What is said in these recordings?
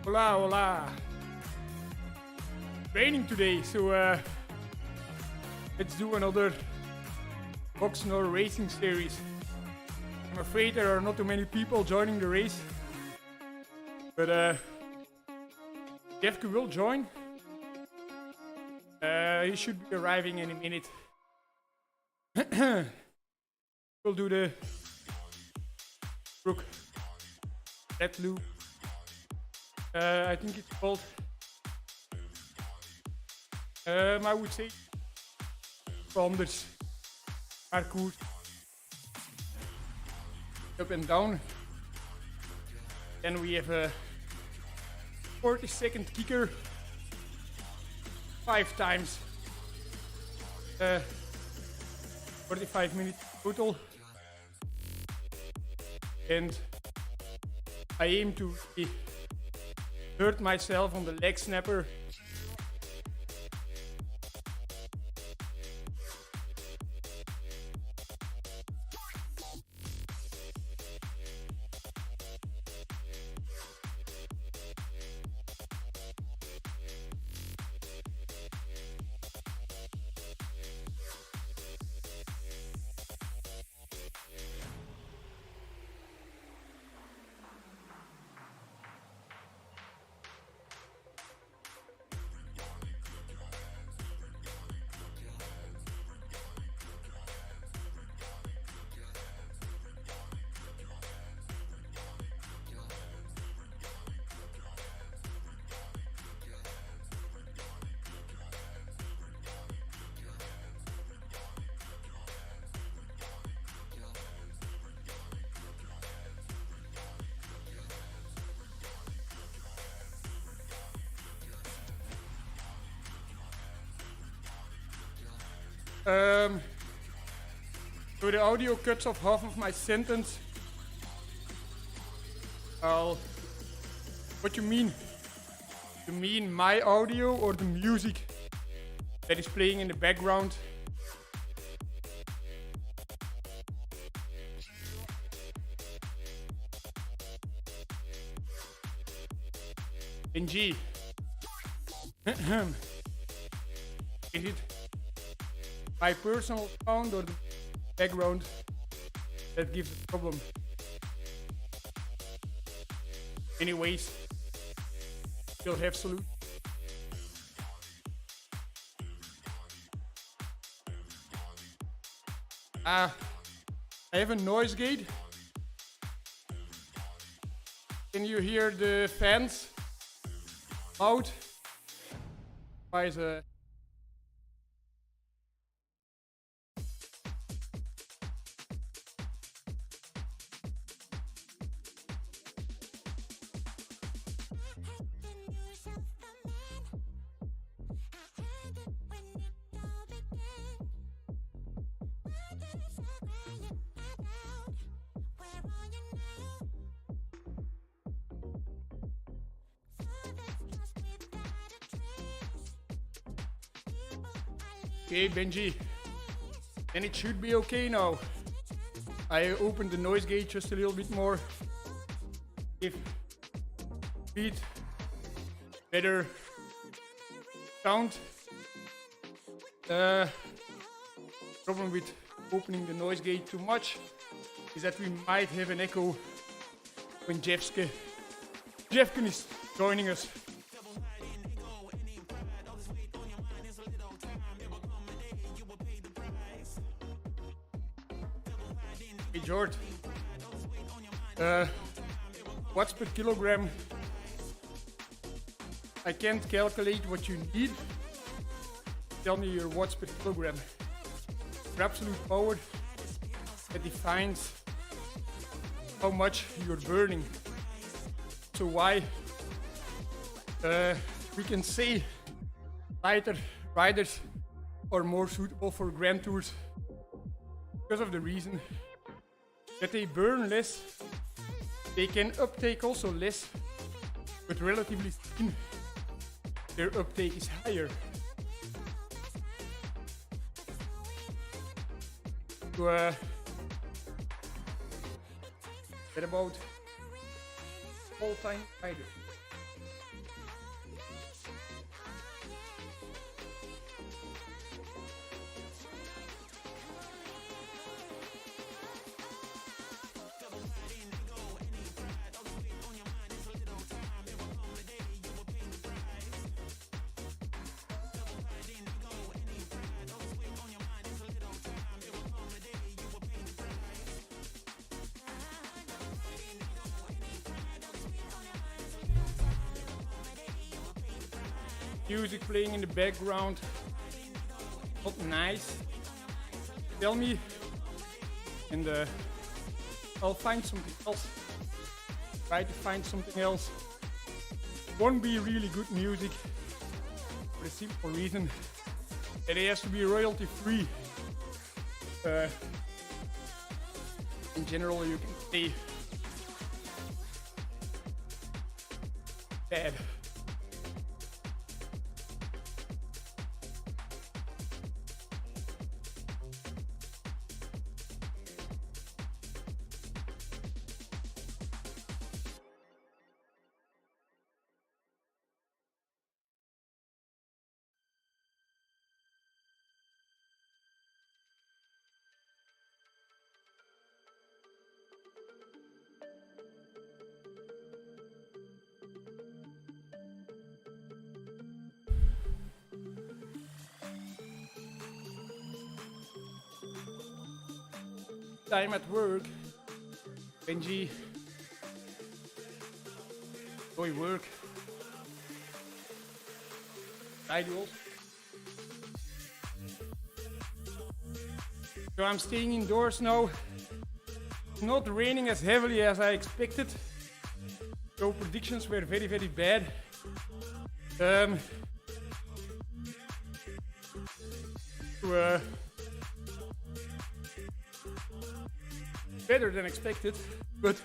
Hola, hola. Training today, so let's do another box nor racing series. I'm afraid there are not too many people joining the race, but Jeffke will join. He should be arriving any minute. We'll do the Brook Red Loop. I think it's called. I would say Flanders parcours, up and down. Then we have a 40-second kicker, 5 times, 45 minutes total, and I aim to hurt myself on the leg snapper. So the audio cuts off half of my sentence. What you mean? You mean my audio or the music that is playing in the background? NG. Is it my personal sound or the background that gives a problem? Anyways, you'll have solution. I have a noise gate. Can you hear the fans out? Why is a Okay, Benji, and it should be okay now. I opened the noise gate just a little bit more. If speed, better sound. Problem with opening the noise gate too much is that we might have an echo when Jeffke is joining us. Hey George, watts per kilogram. I can't calculate what you need. Tell me your watts per kilogram. Your absolute power that defines how much you're burning. So why we can say lighter riders are more suitable for grand tours because of the reason that they burn less, they can uptake also less, but relatively speaking, their uptake is higher. So, what about all-time rider? Music playing in the background. Not nice. Tell me, and I'll find something else. Try to find something else. Won't be really good music for the simple reason that it has to be royalty free. In general, you can say bad. Time at work, Benji. Go work. Ideals. So I'm staying indoors now. It's not raining as heavily as I expected. So predictions were very, very bad. Better than expected, but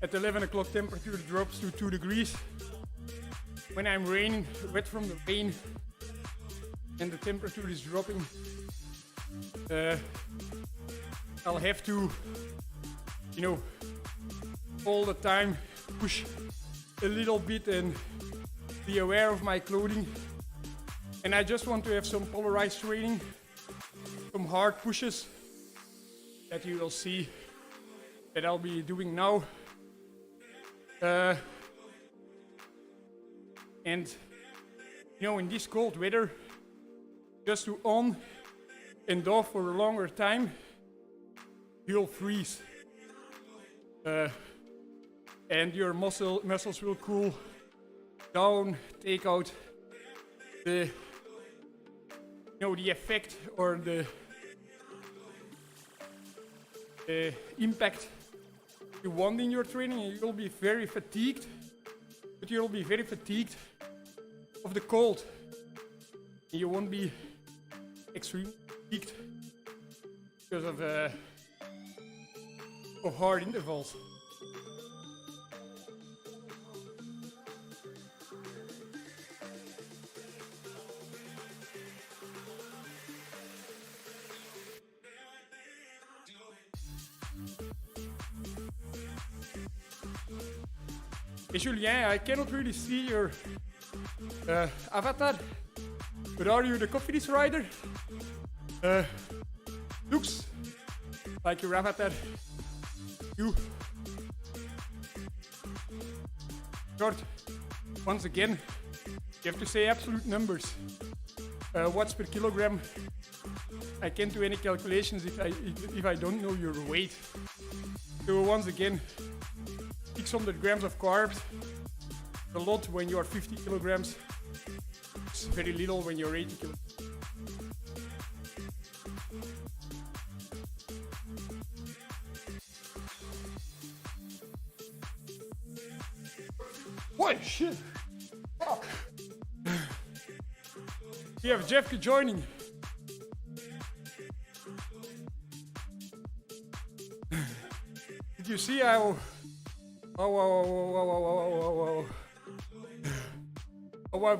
at 11 o'clock temperature drops to 2 degrees. When I'm raining, wet from the rain, and the temperature is dropping, I'll have to, you know, all the time push a little bit and be aware of my clothing. And I just want to have some polarized training, some hard pushes that you will see that I'll be doing now. And you know, in this cold weather, just to on and off for a longer time, you'll freeze. And your muscles will cool down, take out the, you know, the effect or the impact you want in your training, and you'll be very fatigued. But you'll be very fatigued of the cold. And you won't be extremely fatigued because of hard intervals. Hey Julien, I cannot really see your avatar, but are you the coffee dish rider? Looks like your avatar. You. Short. Once again, you have to say absolute numbers. Watts per kilogram. I can't do any calculations if I don't know your weight. So once again, 600 grams of carbs, a lot when you are 50 kilograms, it's very little when you're 80 kilograms. What shit? Fuck. We have Jeff joining. Did you see how... Oh, I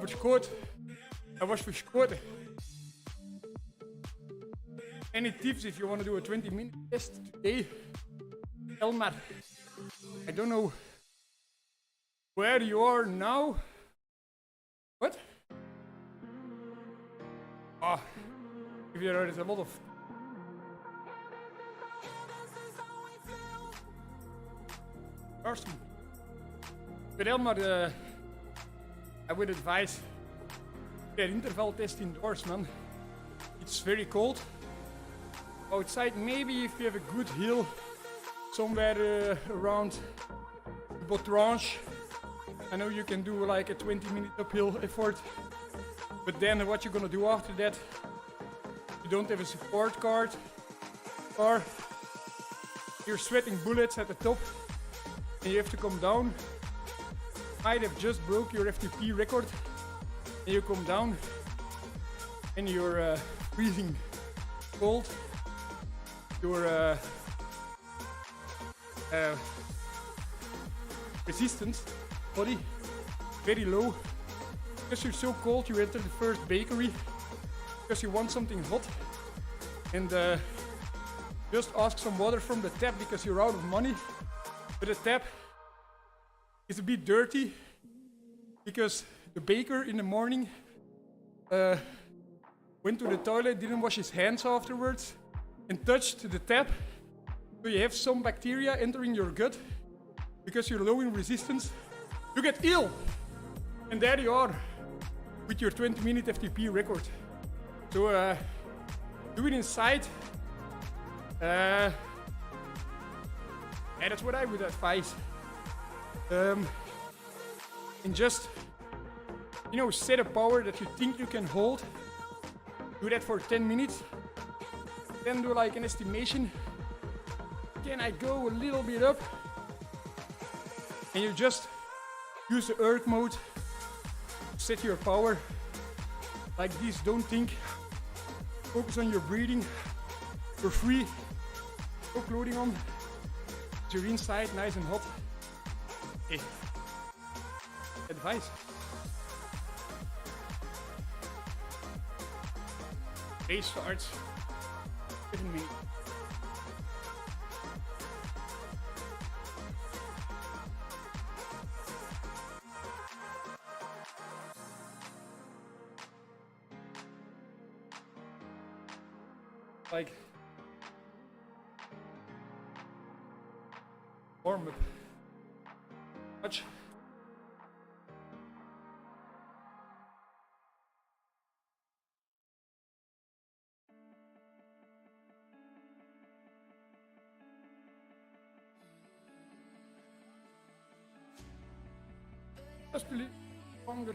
was verschoten. Any tips if you want to do a 20-minute test today? Elmar, I don't know where you are now. What? Ah, if there is a lot of... Person. But Elmar, I would advise that interval test indoors, man. It's very cold. Outside, maybe if you have a good hill somewhere around Botrange, I know you can do like a 20-minute uphill effort. But then what you're gonna do after that, you don't have a support card, or you're sweating bullets at the top, and you have to come down. Might have just broke your FTP record, and you come down, and you're freezing cold. Your resistance body very low. Because you're so cold, you enter the first bakery because you want something hot, and just ask some water from the tap because you're out of money. But the tap is a bit dirty because the baker in the morning went to the toilet, didn't wash his hands afterwards, and touched the tap. So you have some bacteria entering your gut because you're low in resistance. You get ill, and there you are with your 20-minute FTP record. So do it inside. Yeah, that's what I would advise. And just, you know, set a power that you think you can hold. Do that for 10 minutes. Then do like an estimation. Can I go a little bit up? And you just use the erg mode. Set your power like this. Don't think. Focus on your breathing. You're free. No clothing on. You're inside, nice and hot. Hey. Advice. Race starts 7 minutes. Like warm up. Touch. Just a little longer.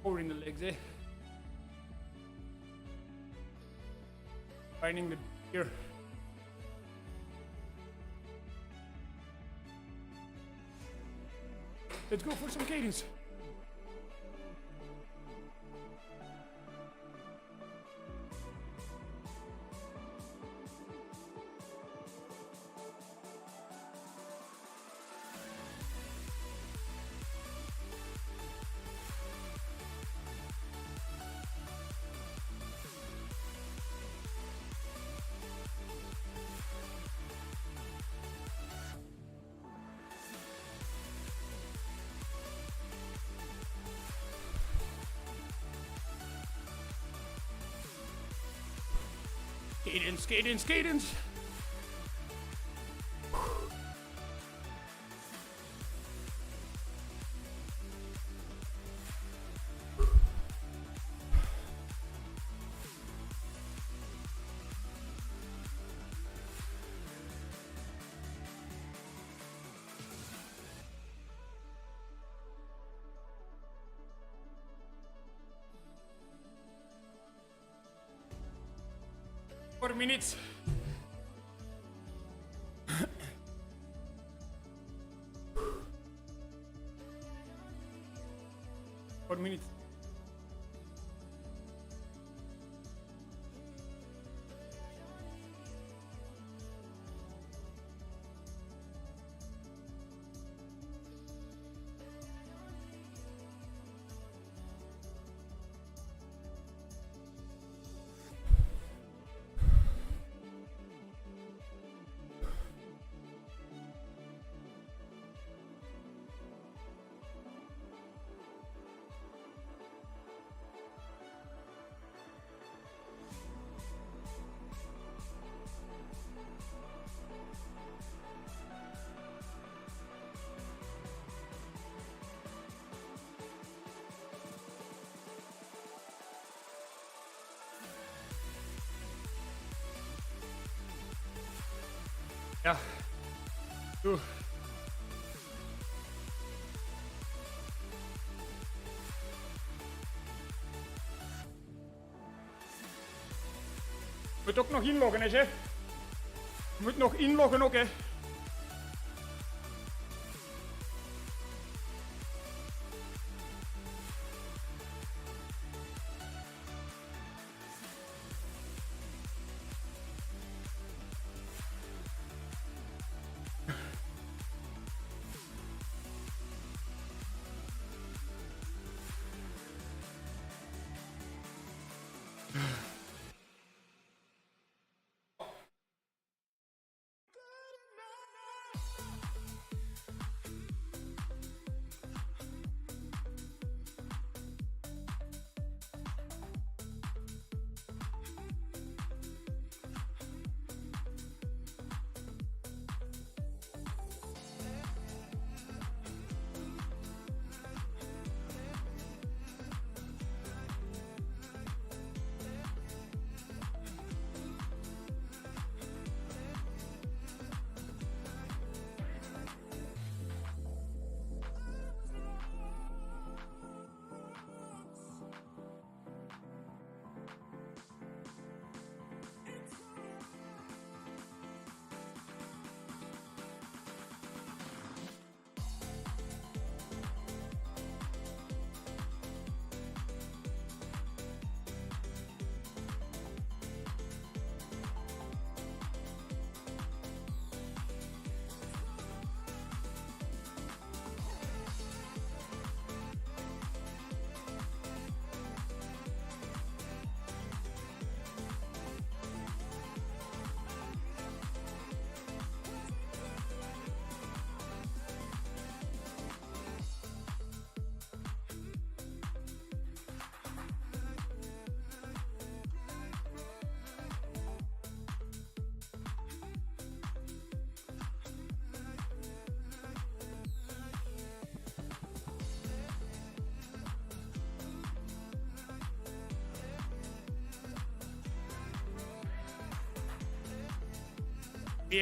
Or in the legs, eh? Finding the gear. Let's go for some cadence. Cadence, cadence, cadence. Four minutes. 4 minutes. Ja. Zo. Moet ook nog inloggen, hè, chef. Je moet nog inloggen ook, hè.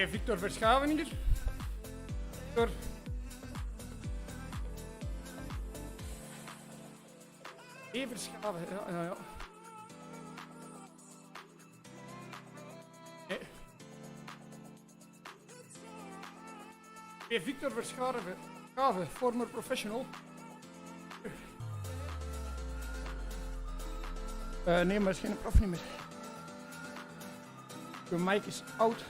Victor Verschaven hier. Victor. Verschaven, ja. Victor Verschaven, former professional. Nee, maar is geen prof niet meer. De mic is oud.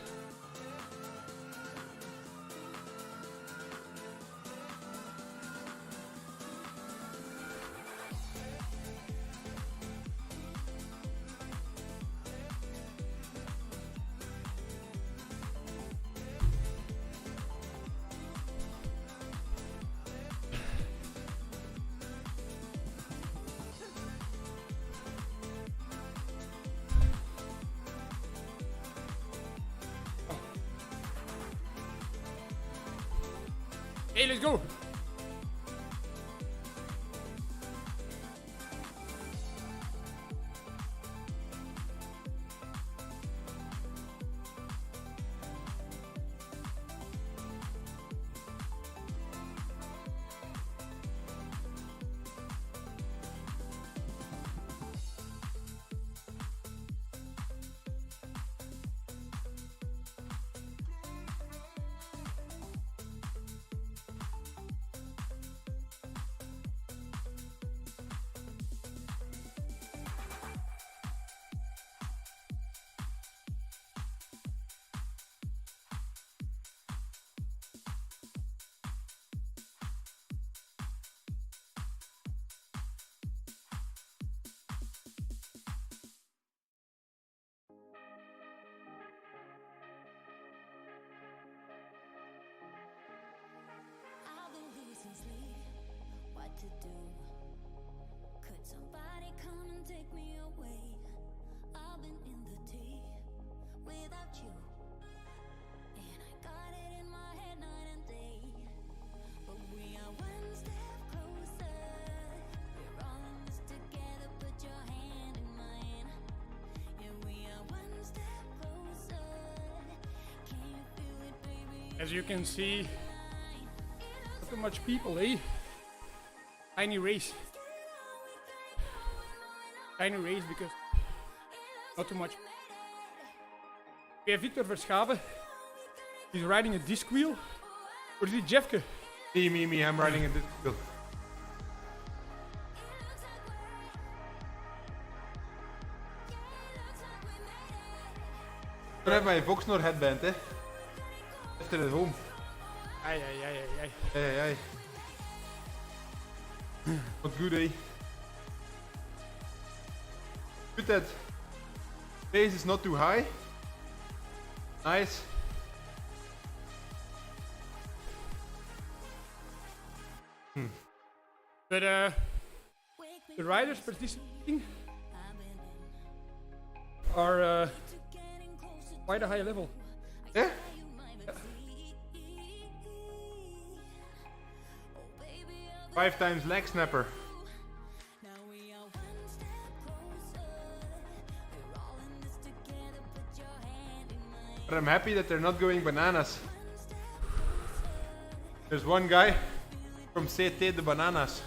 Hey, let's go. As you can see, not too much people, eh? Tiny race. Tiny race because not too much. We have Victor Verschaven. He's riding a disc wheel. Or is it Jeffke? Me, I'm riding a disc wheel. I have my Voxnor headband, eh? Left it at home. Aye. Aye. Not good, eh? Good that pace is not too high. Nice. But the riders participating are quite a high level. Yeah? 5 times leg snapper. But I'm happy that they're not going bananas. There's one guy from CT the Bananas.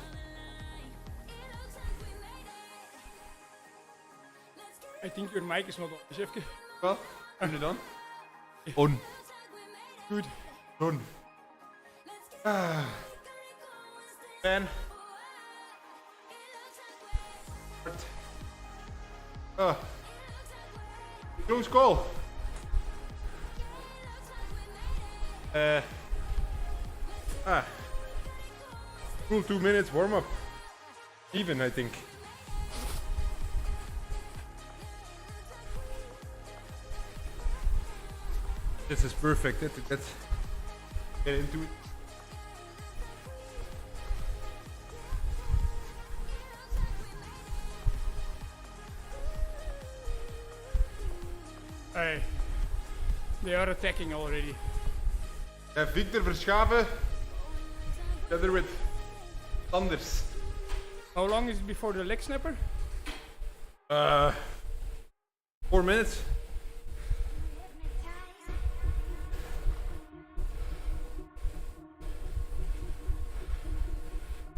I think your mic is not on, Jeffke. Well, turn it on. On. Good. Done. Ben. Close call. Full 2 minutes warm up. Even, I think. This is perfect. Let's get into it. Hey, they are attacking already. Victor Verschaven together with Anders. How long is it before the leg snapper? 4 minutes.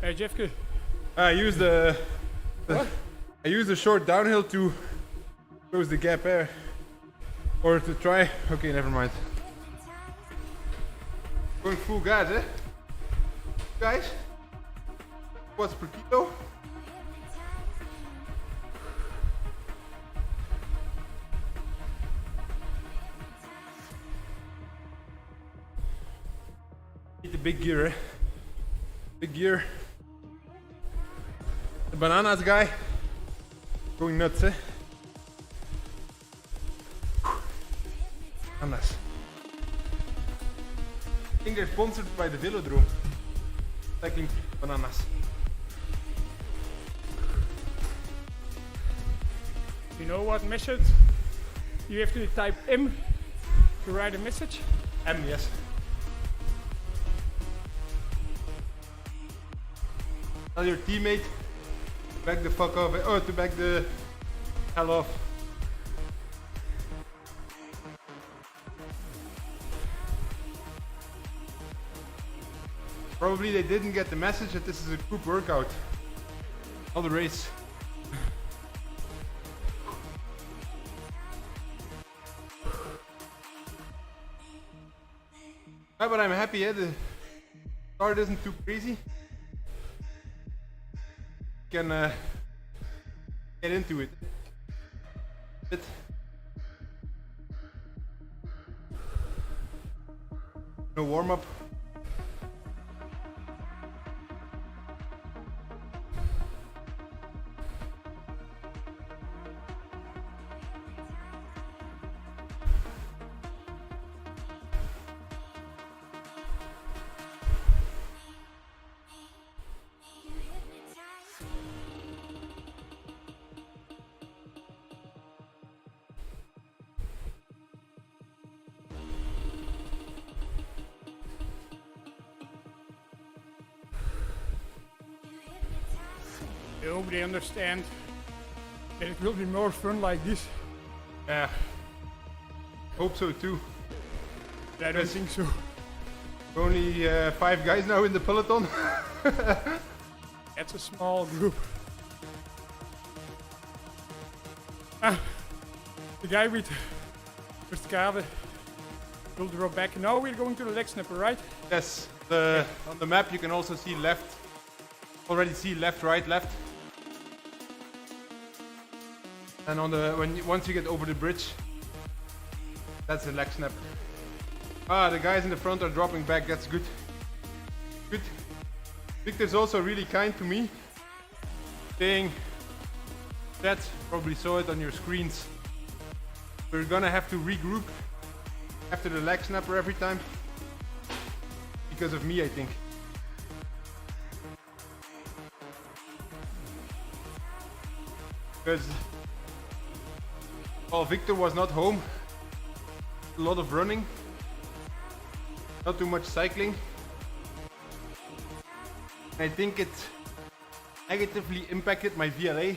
Hey Jeffke. I use the short downhill to close the gap there. Or to try. Okay, never mind. Going full gas, eh? Guys? What's per kilo? Need the big gear, eh? Big gear. The Bananas guy going nuts, eh? Bananas. I think they're sponsored by the Velodrome. Cycling Bananas. You know what method? You have to type M to write a message. M, yes. Tell your teammate to back the fuck off, or to back the hell off. Probably they didn't get the message that this is a group workout, not a race. Yeah, but I'm happy, the start isn't too crazy. Can get into it. No warm up. I hope they understand that it will be more fun like this. Yeah. Hope so too. But I don't think so. Only 5 guys now in the peloton. That's a small group. The guy with Skade will drop back. Now we're going to the leg snapper, right? Yes. On the map you can also see left. Already see left, right, left. And on the once you get over the bridge, that's the leg snap. The guys in the front are dropping back. That's good. Good. Victor's also really kind to me, saying that probably saw it on your screens. We're gonna have to regroup after the leg snapper every time because of me, I think. Because while Victor was not home, a lot of running, not too much cycling. I think it negatively impacted my VLA.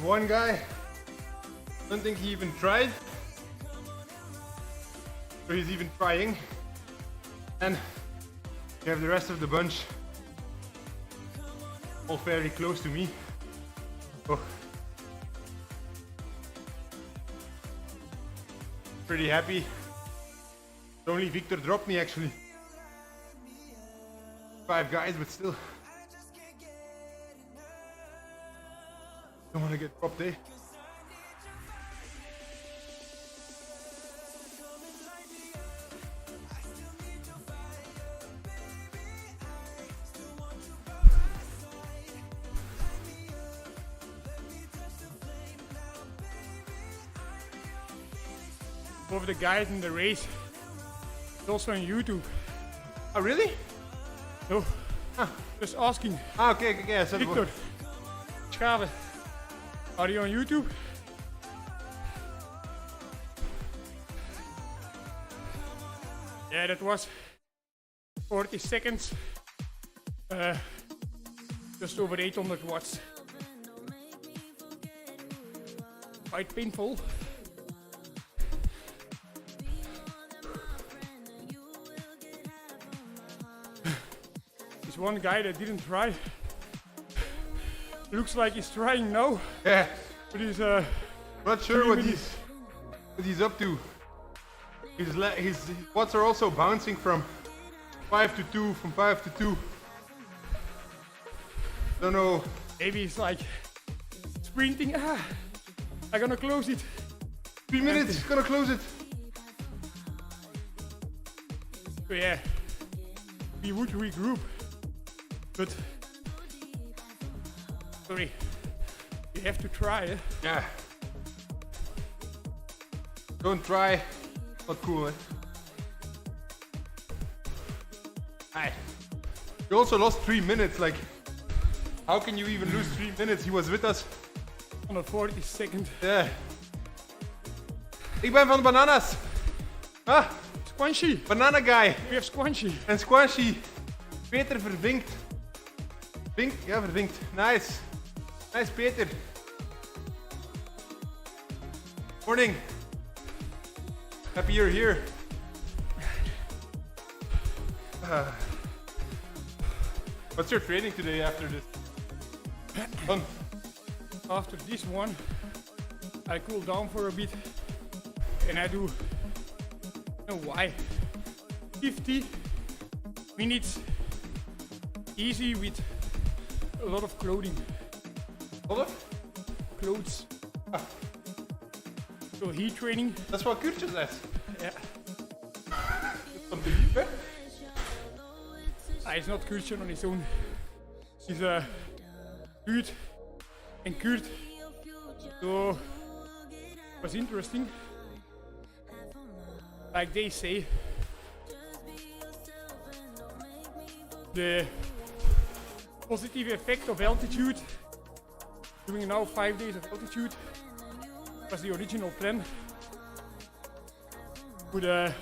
One guy, I don't think he even tried, or he's even trying, and you have the rest of the bunch all fairly close to me. Oh. Pretty happy. Only Victor dropped me actually. 5 guys, but still. Don't want to get dropped, eh? Of the guys in the race, it's also on YouTube. Oh, really? No, just asking. Okay, yeah, so Victor, Schade, are you on YouTube? Yeah, that was 40 seconds. Just over 800 watts. Quite painful. There's one guy that didn't try. Looks like he's trying now. Yeah. But he's not sure what he's up to. His watts are also bouncing from 5 to 2, from 5 to 2. Don't know. Maybe he's like sprinting. I'm gonna close it. 3 minutes, gonna close it. So yeah, we would regroup, but sorry, you have to try. Yeah. Don't try Not cool, eh? Aye. You also lost 3 minutes. Like, how can you even lose 3 minutes? He was with us. On the 42nd. Yeah. Ik ben van bananas. Ah, Squanchy. banana guy. We have Squanchy. En Squanchy. Peter vervinkt. Vinkt? Ja, vervinkt. Nice. Nice, Peter. Morning. Happy you're here. What's your training today after this? Fun. After this one, I cool down for a bit and I do, I don't know why, 50 minutes easy with a lot of clothing. What? Clothes. Ah, So heat training. dat is wat Kurtje zegt. Yeah. Van de lief, hè? He's not Christian on his own. He's a Kurt and Kurt. So it was interesting. Like they say, the positive effect of altitude, doing now 5 days of altitude, was the original plan. But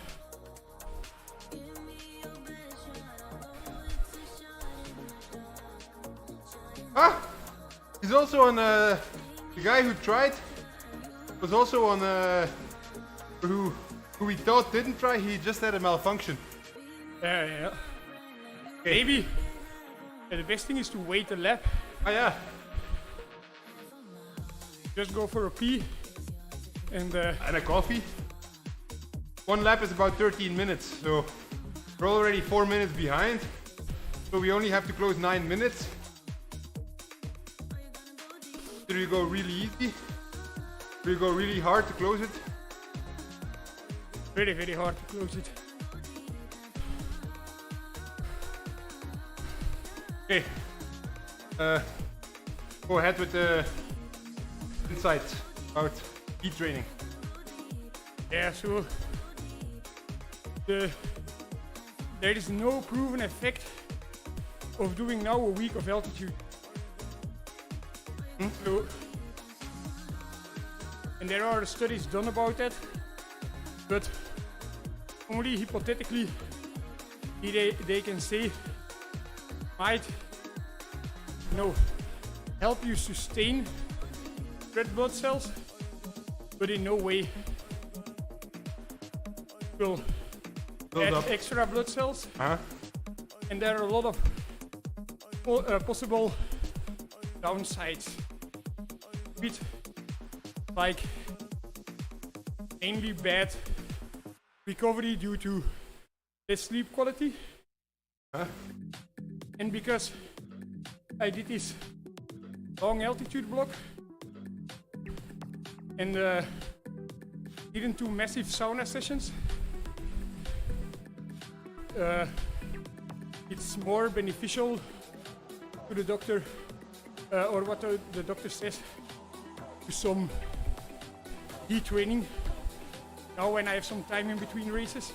Ah! He's also on, the guy who tried was also on, who we thought didn't try, he just had a malfunction. yeah. Maybe the best thing is to wait a lap. Ah yeah. Just go for a pee and And a coffee. One lap is about 13 minutes, so we're already 4 minutes behind. So we only have to close 9 minutes. Do you go really easy? Do you go really hard to close it? very, very hard to close it. Okay. Go ahead with the insights about heat training. Yeah, so there is no proven effect of doing now a week of altitude. So, and there are studies done about that, but only hypothetically they can say might help you sustain red blood cells, but in no way will Build add up. extra blood cells. Huh? And there are a lot of possible downsides with, like, mainly bad recovery due to less sleep quality. Huh? And because I did this long altitude block and didn't do massive sauna sessions, it's more beneficial to the doctor, or what the doctor says, to some heat training. Now when I have some time in between races,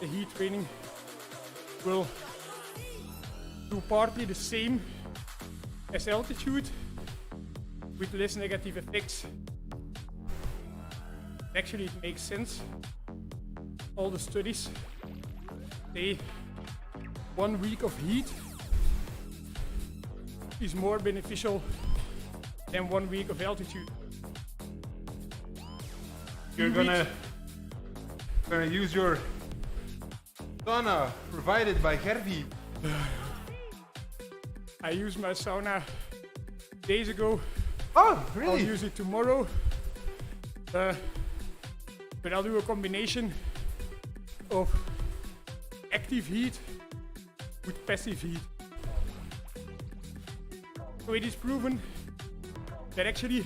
the heat training will do partly the same as altitude with less negative effects. Actually, it makes sense. All the studies say 1 week of heat is more beneficial than 1 week of altitude. You're gonna use your sauna provided by Gervi. I used my sauna days ago. Oh, I'll really? use it tomorrow. But I'll do a combination of active heat with passive heat. So it is proven that actually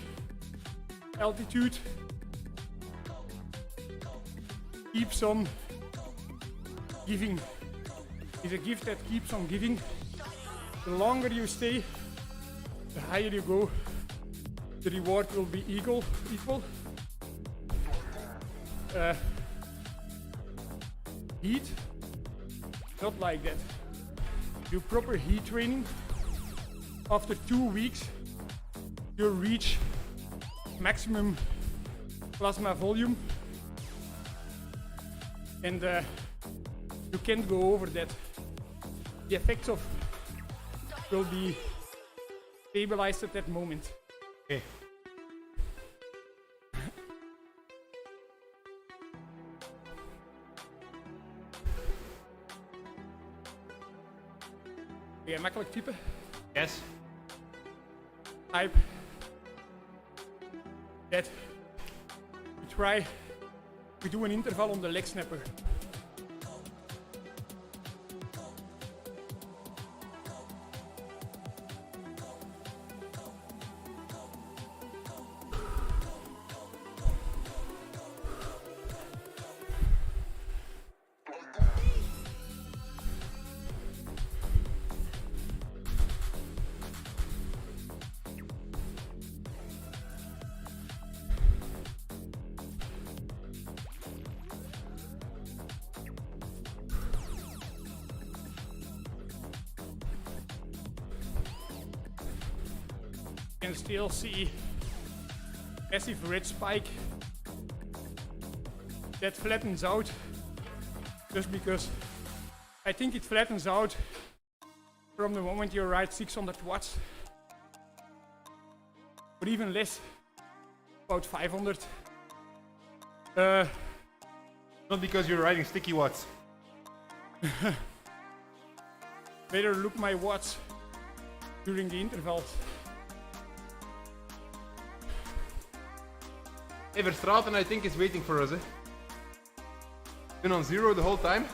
altitude keeps on giving. It's a gift that keeps on giving. The longer you stay, the higher you go, the reward will be equal. heat, not like that. Do proper heat training. After 2 weeks, you'll reach maximum plasma volume, and you can't go over that. The effects of will be stabilized at that moment. Okay. Ben je makkelijk typen? Yes. Type that we do an interval on the leg snapper. You can still see massive red spike that flattens out just because I think it flattens out from the moment you ride 600 watts or even less, about 500. Not because you're riding sticky watts. Better look my watts during the intervals. Hey, Verstraeten, I think, is waiting for us, eh? Been on 0 the whole time.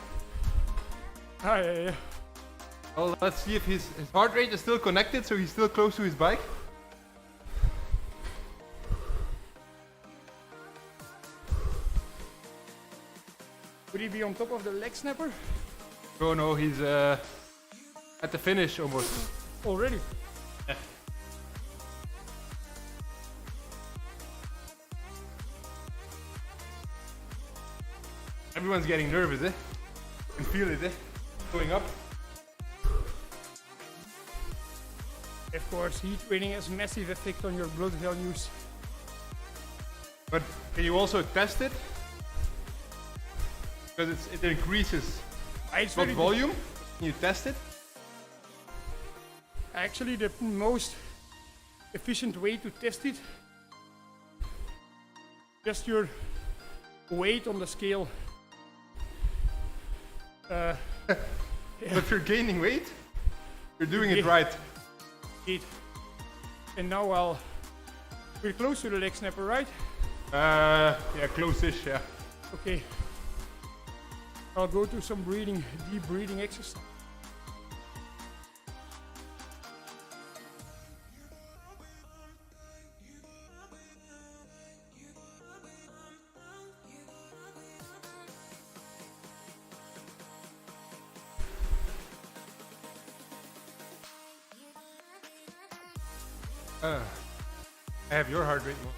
Ah, yeah. Well, let's see if his heart rate is still connected, so he's still close to his bike. Would he be on top of the leg snapper Oh no, he's at the finish almost. already? Everyone's getting nervous, eh? You can feel it, eh? Going up. Of course, heat training has a massive effect on your blood values. But can you also test it? Because it increases It's blood very volume. Can you test it? Actually, the most efficient way to test it, just your weight on the scale. If you're gaining weight, you're doing it right. Heat. And now we're close to the leg snapper, right? Yeah, close-ish, yeah. Okay. I'll go to some breathing, deep breathing exercise. I have your heart rate more.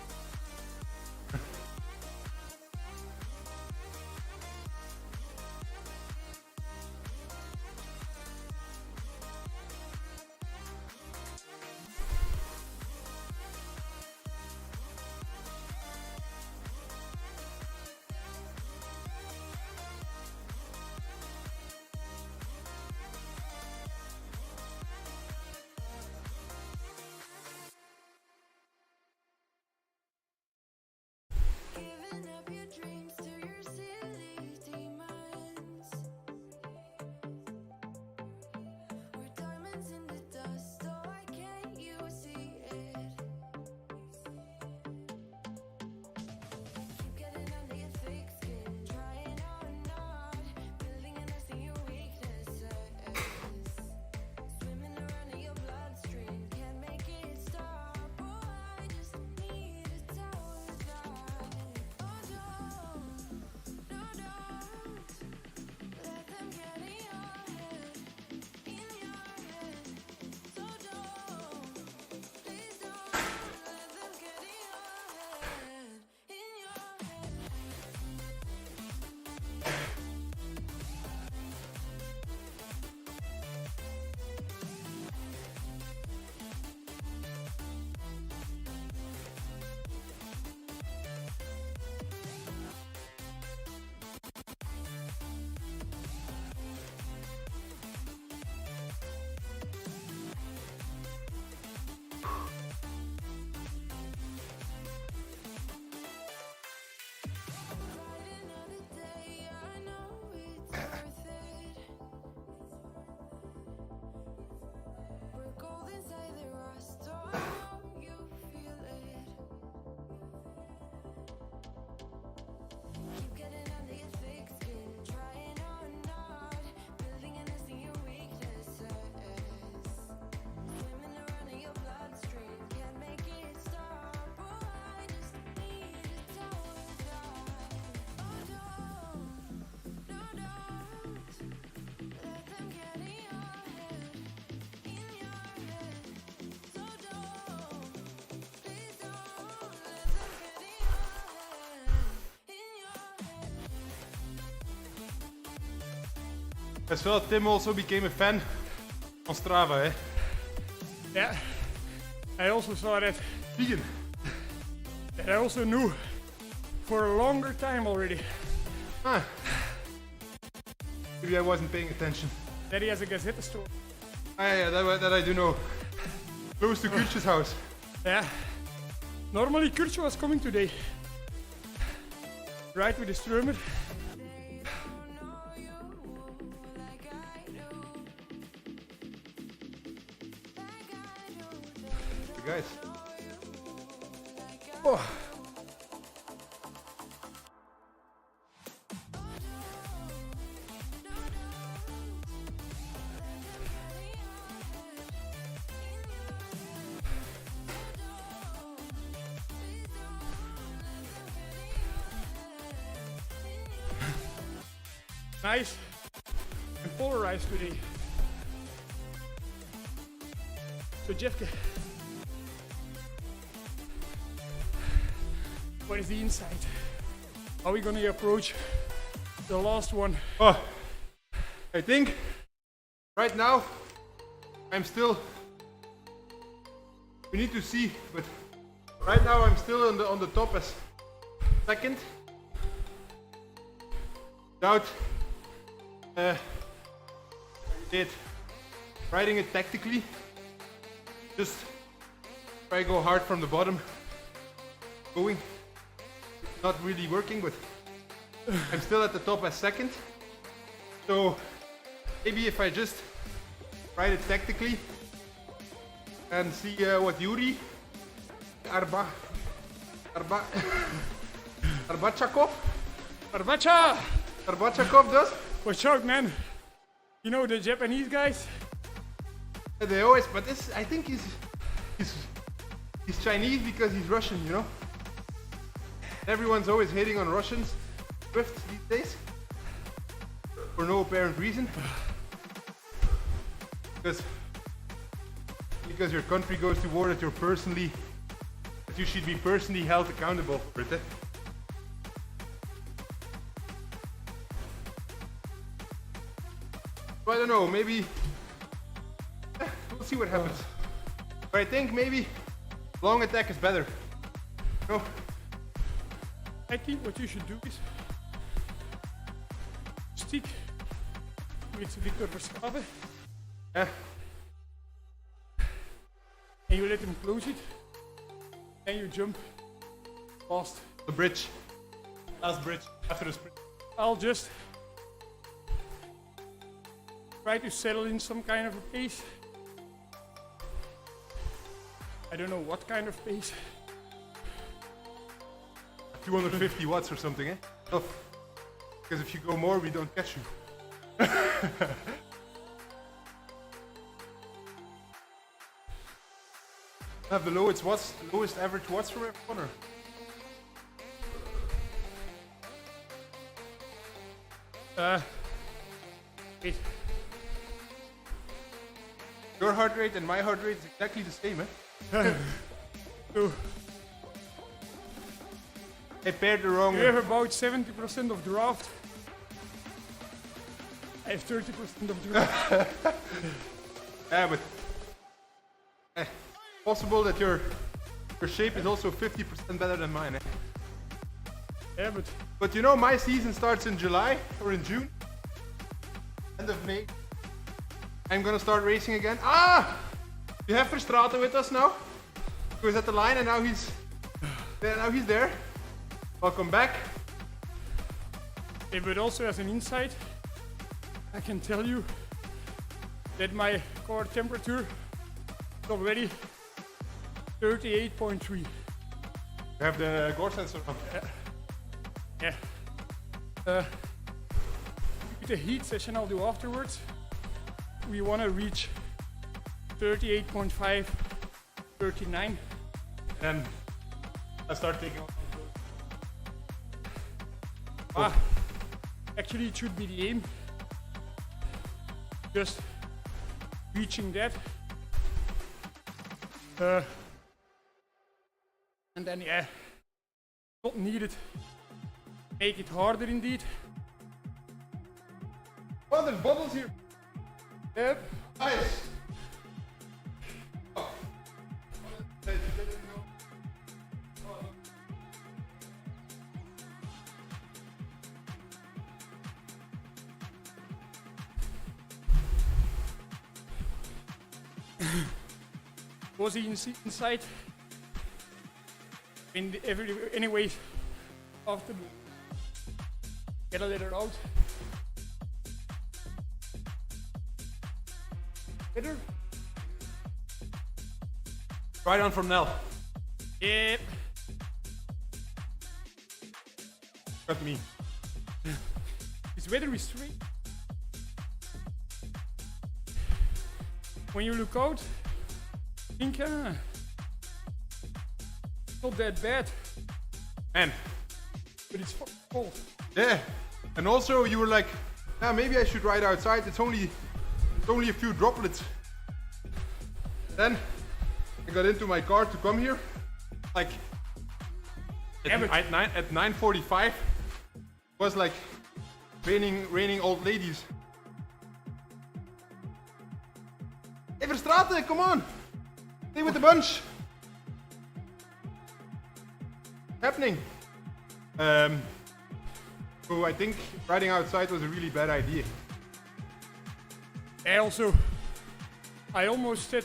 As well, Tim also became a fan on Strava, eh? Yeah. I also saw that. Vegan. And I also knew for a longer time already Ah. Maybe I wasn't paying attention. that he has a Gazette store. Ah, yeah, that I do know. Close to Kurtje's house. Yeah. Normally Kurtje was coming today. Right with the strummer. The guys. Oh. Nice and polarized today. So Jeffke, what is the insight? How are we gonna approach the last one? Oh, I think right now I'm still. We need to see, but right now I'm still on the top as second. Without riding it tactically. Just try go hard from the bottom. Going. Not really working, but I'm still at the top as second. So maybe if I just ride it tactically and see what Yuri Arbachakov does. Watch out, man. You know the Japanese guys? They always, but this, I think he's Chinese because he's Russian, you know? Everyone's always hating on Russians, ZWIFT these days, for no apparent reason. Because your country goes to war that you should be personally held accountable for it. Eh? So I don't know, maybe we'll see what happens. But I think maybe long attack is better. No. I think what you should do is stick with Victor Verstappen. Yeah. And you let him close it. And you jump past The bridge. Last bridge after the sprint. I'll just try to settle in some kind of a pace. I don't know what kind of pace. 250 watts or something, eh? Oh. Because if you go more, we don't catch you. Have the lowest average watts from every corner. Wait. Your heart rate and my heart rate is exactly the same, eh? So I paired the wrong you have about 70% of draft. I have 30% of draft. Yeah, but possible that your shape is also 50% better than mine, eh? Yeah, But you know, my season starts in July or in June, end of May. I'm gonna start racing again. Ah! You have Verstraeten with us now. He was at the line and now he's there. Welcome back. yeah, but also as an insight, I can tell you that my core temperature is already 38.3. You have the gore sensor on. Yeah. With the heat session I'll do afterwards, we want to reach 38.5, 39. And I start taking off. Actually it should be the aim. Just reaching that. And then yeah, not needed. Make it harder indeed. Oh, there's bottles here. Yep. Nice. Oh. Was he inside? Anyways, after get a letter out. Better? Right on from Nell. Yep. Got me. It's weather restraint. When you look out, think not that bad, Man. but it's fucking cold. Yeah. And also you were like, yeah, maybe I should ride outside. It's only a few droplets. Then I got into my car to come here. Like at 9:45 was like raining old ladies. Hey Verstraeten, come on! Stay with the bunch! Happening. So I think riding outside was a really bad idea. I almost said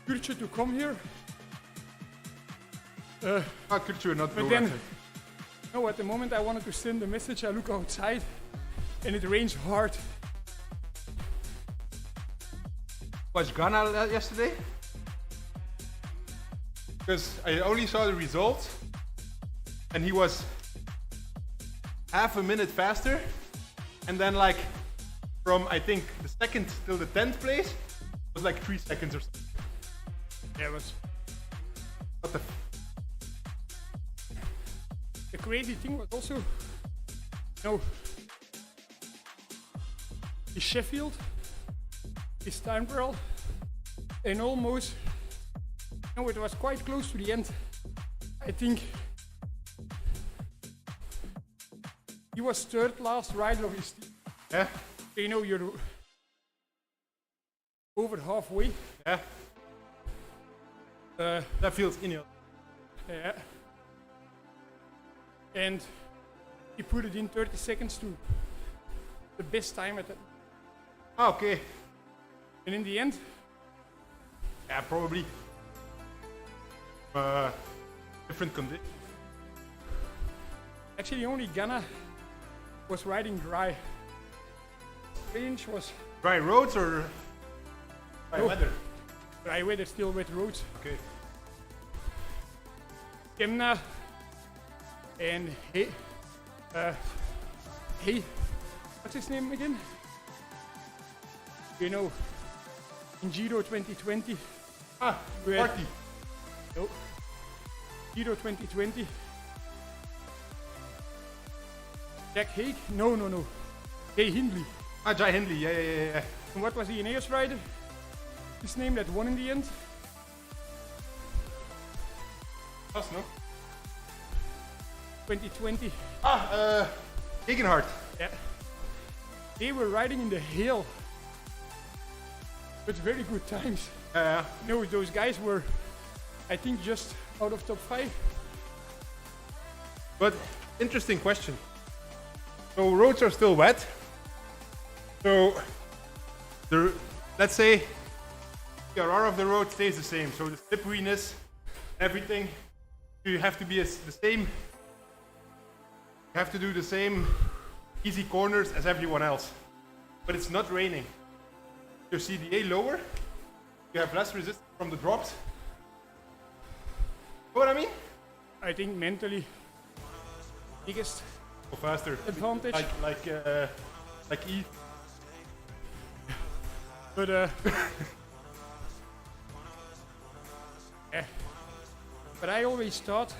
Kurtje to come here. Could you not But go then, outside? no, at the moment I wanted to send a message, I look outside and it rains hard. Was Ghana yesterday? Because I only saw the results and he was half a minute faster, and then like from I think the second till the 10th place was like 3 seconds or something. Yeah, it was. What the The crazy thing was also, is Sheffield, is time trial, and almost, it was quite close to the end. I think he was third last rider of his team. Yeah, You're over halfway. yeah. That feels in your. Yeah. And he put it in 30 seconds to the best time at it. Okay. And in the end, Yeah, probably. Different conditions. actually only Ghana was riding dry. Range was Dry roads or dry No. weather? dry weather, still wet roads. Okay. Kemna and hey, what's his name again? In Giro 2020. Party. No. Giro 2020. Jack Haig? No. Hey Hindley. Jai Hindley. Yeah. And what was the Ineos rider? His name that won in the end? Us, no? 2020. Gegenhardt. Yeah. They were riding in the hail. With very good times. Yeah. Those guys were, I think, just out of top 5. But interesting question. So roads are still wet. So let's say the RR of the road stays the same. So the slipperiness, everything, you have to be the same. You have to do the same easy corners as everyone else. But it's not raining. Your CDA lower. You have less resistance from the drops. You know what I mean? I think mentally, biggest Go faster. advantage. Like E. But yeah. But I always thought,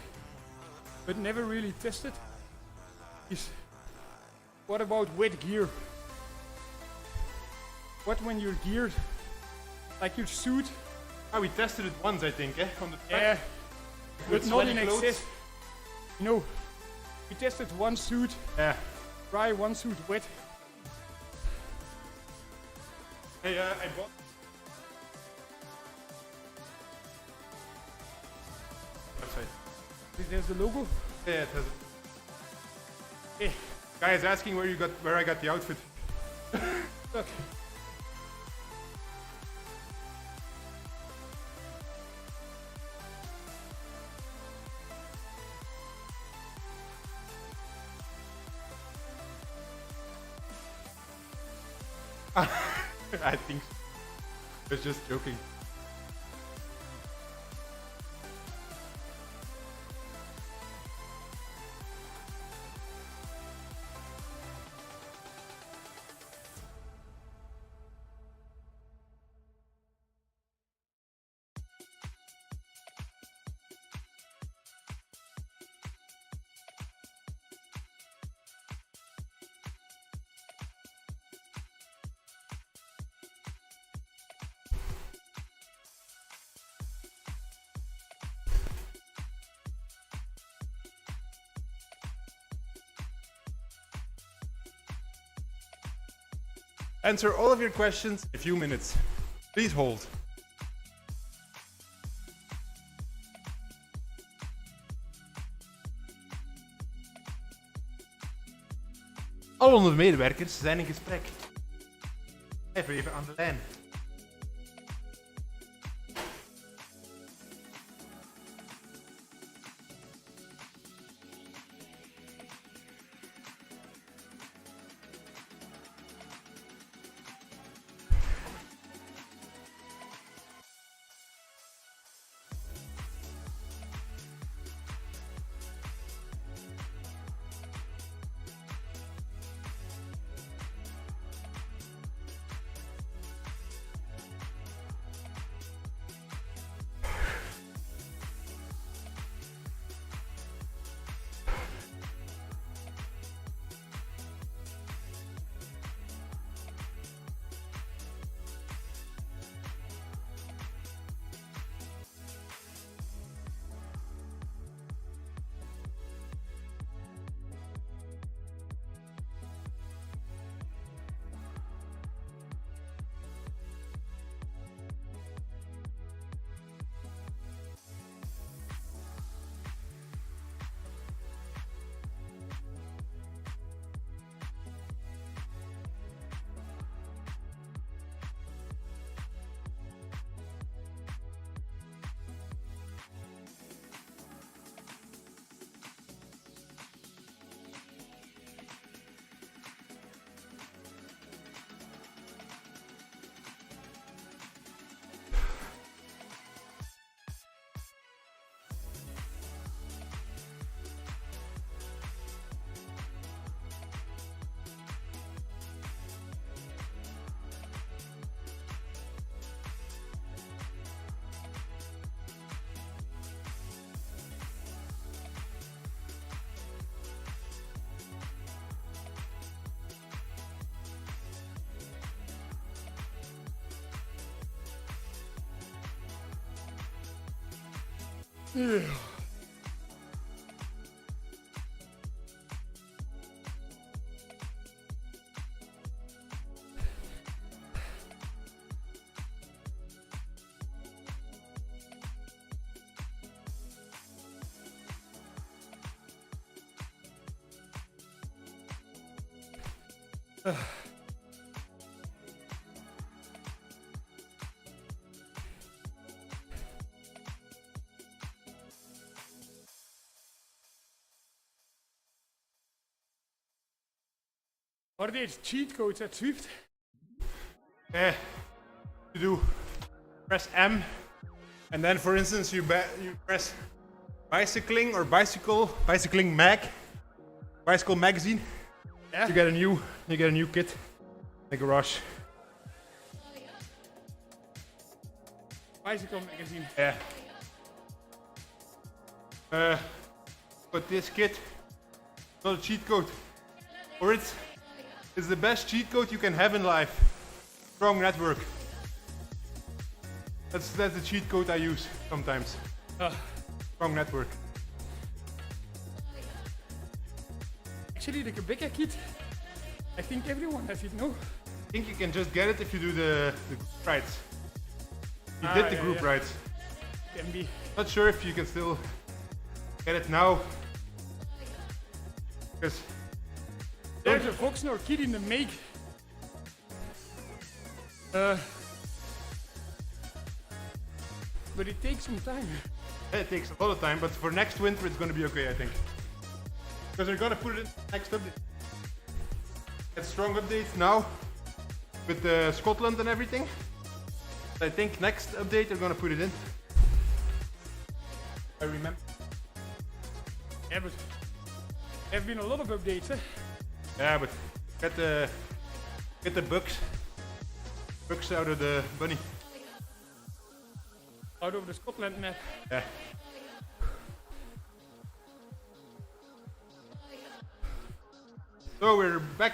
but never really tested, is what about wet gear? What when you're geared, like your suit? We tested it once, I think, on the track. Yeah, but With not in sweaty clothes. excess. We tested one suit Yeah. dry, one suit wet. Hey, I bought. Website. There's the logo. Yeah, it has it. Hey, Guy is asking where I got the outfit. look. I think so. I was just joking. Answer all of your questions in a few minutes. Please hold. Al onze medewerkers zijn in gesprek. Even aan de lijn. Yeah. Are there cheat codes at ZWIFT? You do press M, and then for instance you press bicycling or bicycling bicycle magazine. Yeah. You get a new kit in the garage. Bicycle magazine. Yeah. But this kit, not a cheat code. Or it's the best cheat code you can have in life. Strong network. That's the cheat code I use sometimes. Strong network. Actually, the Quebec kit, I think everyone has it, no? think you can just get it if you do the group rides. You did the group rides. Can be. Not sure if you can still get it now. Because there's a Voxnor kit in the make. But it takes some time. yeah, it takes a lot of time, but for next winter it's gonna be okay, I think. Because they're gonna put it in next update. Get strong updates now with Scotland and everything. I think next update they're gonna put it in. I remember. Yeah, but there have been a lot of updates, eh? Yeah, but get the bugs out of the bunny. Out of the Scotland map. Yeah. So we're back.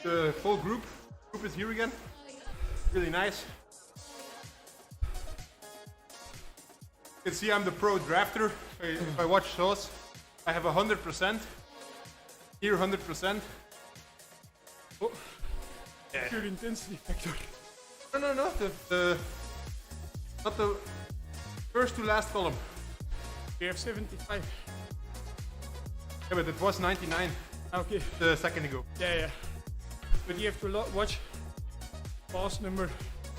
The full group. Group is here again. Really nice. You can see I'm the pro drafter. If I watch shows, I have 100%. Here 100%. Oh, yeah. Pure intensity factor. No. Not the first to last column. We have 75. Yeah, but it was 99. Okay. The second ago. Yeah. But you have to watch past number.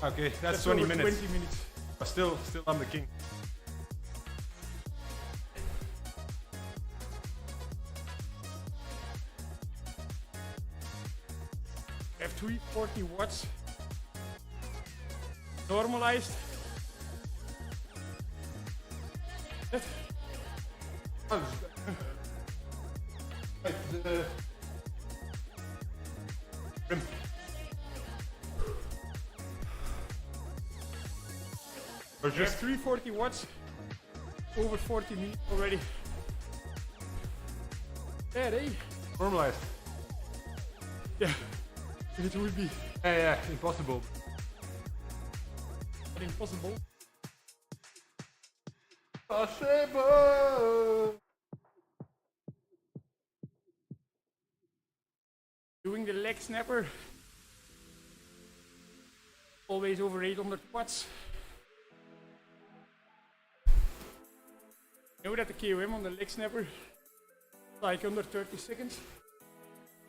Okay, that's 20 over minutes. 20 minutes. But still I'm the king. We have 340 watts. Normalized. Oh, the rim. Or We have just 340 watts. Over 40 minutes already. Yeah, they. normalized. Yeah. It will be Yeah, impossible. not impossible. Possible. Doing the leg snapper. Always over 800 watts. You know that the KOM on the leg snapper is like under 30 seconds?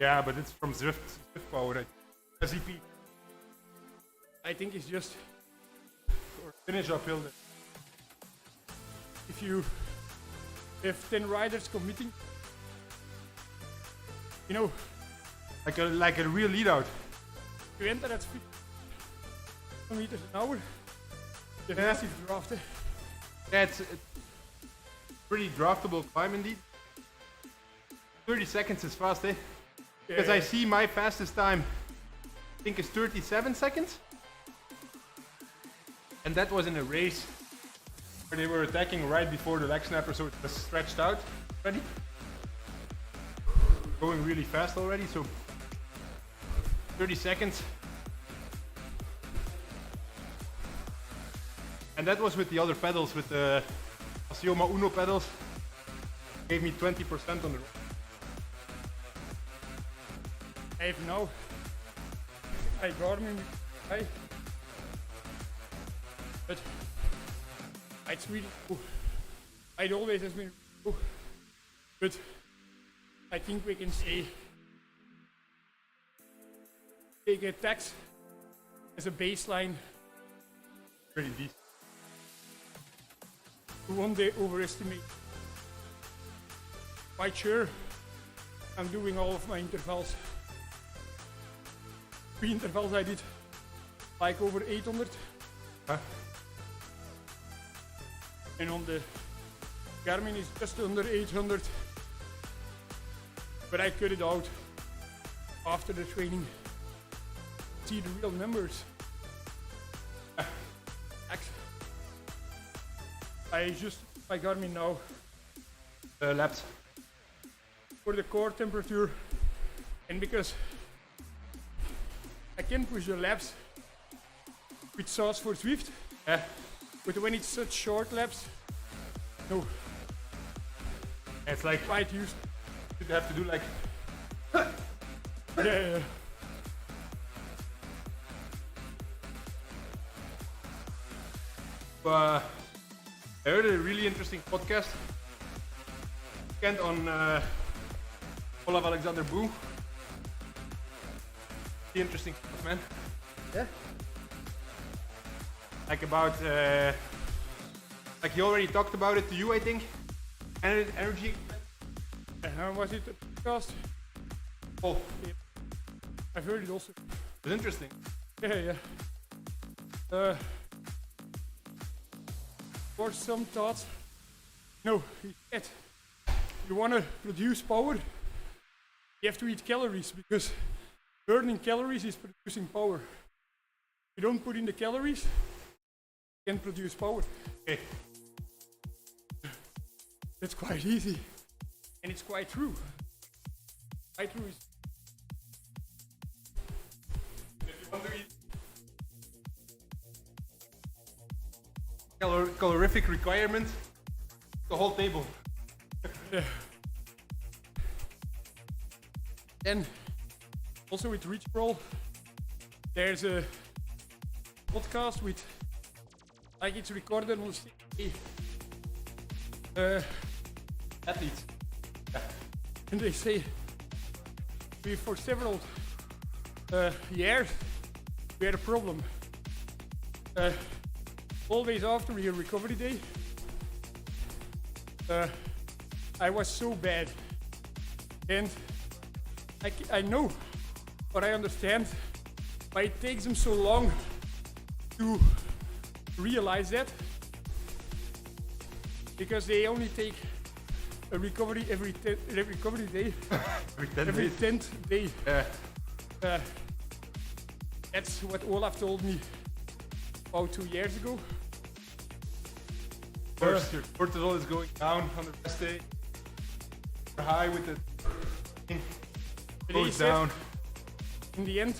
Yeah, but it's from ZWIFT power, right? SEP. I think it's just Or finish uphill. if you have 10 riders committing, you know, Like a real lead out. you enter at 50 meters an hour. You have Yeah. massive draft. Eh? Yeah, it's pretty draftable climb indeed. 30 seconds is fast, eh? Because I see my fastest time, I think is 37 seconds. And that was in a race where they were attacking right before the leg snapper, so it was stretched out already. Going really fast already, so 30 seconds. And that was with the other pedals, with the Asioma Uno pedals. Gave me 20% on the road. I have now my Garmin high, but it's really cool. It always has been cool, but I think we can say take a tax as a baseline. Pretty decent. To one day overestimate. Quite sure I'm doing all of my intervals. 3 intervals I did like over 800. Huh? And on the Garmin is just under 800. But I cut it out after the training. See the real numbers. I just my Garmin now Laps. for the core temperature, and because I can push the laps with sauce for Zwift, Yeah. but when it's such short laps, no, It's like quite used. you'd have to do like Yeah. I heard a really interesting podcast on Olaf Alexander Boe. Interesting stuff, man. Yeah. Like about, like he already talked about it to you, I think. Energy. How was it? A podcast? Oh, Yeah. I've heard it also. it's interesting. Yeah. For some thoughts. No, he said, you want to produce power, you have to eat calories, because burning calories is producing power. If you don't put in the calories, you can produce power. Okay. It's quite easy. And it's quite true. Quite true. If you want to eat calorific requirement, the whole table. Yeah. And also with Rich Roll, there's a podcast with, like it's recorded on the same day. Athletes. And they say, we for several years, we had a problem. Always after your recovery day, I was so bad. And I know, but I understand why it takes them so long to realize that. Because they only take a recovery every recovery day. Every 10th day. Yeah. That's what Olaf told me about 2 years ago. First, your cortisol is going down on the rest day. You're high with the thing. Goes down. In the end,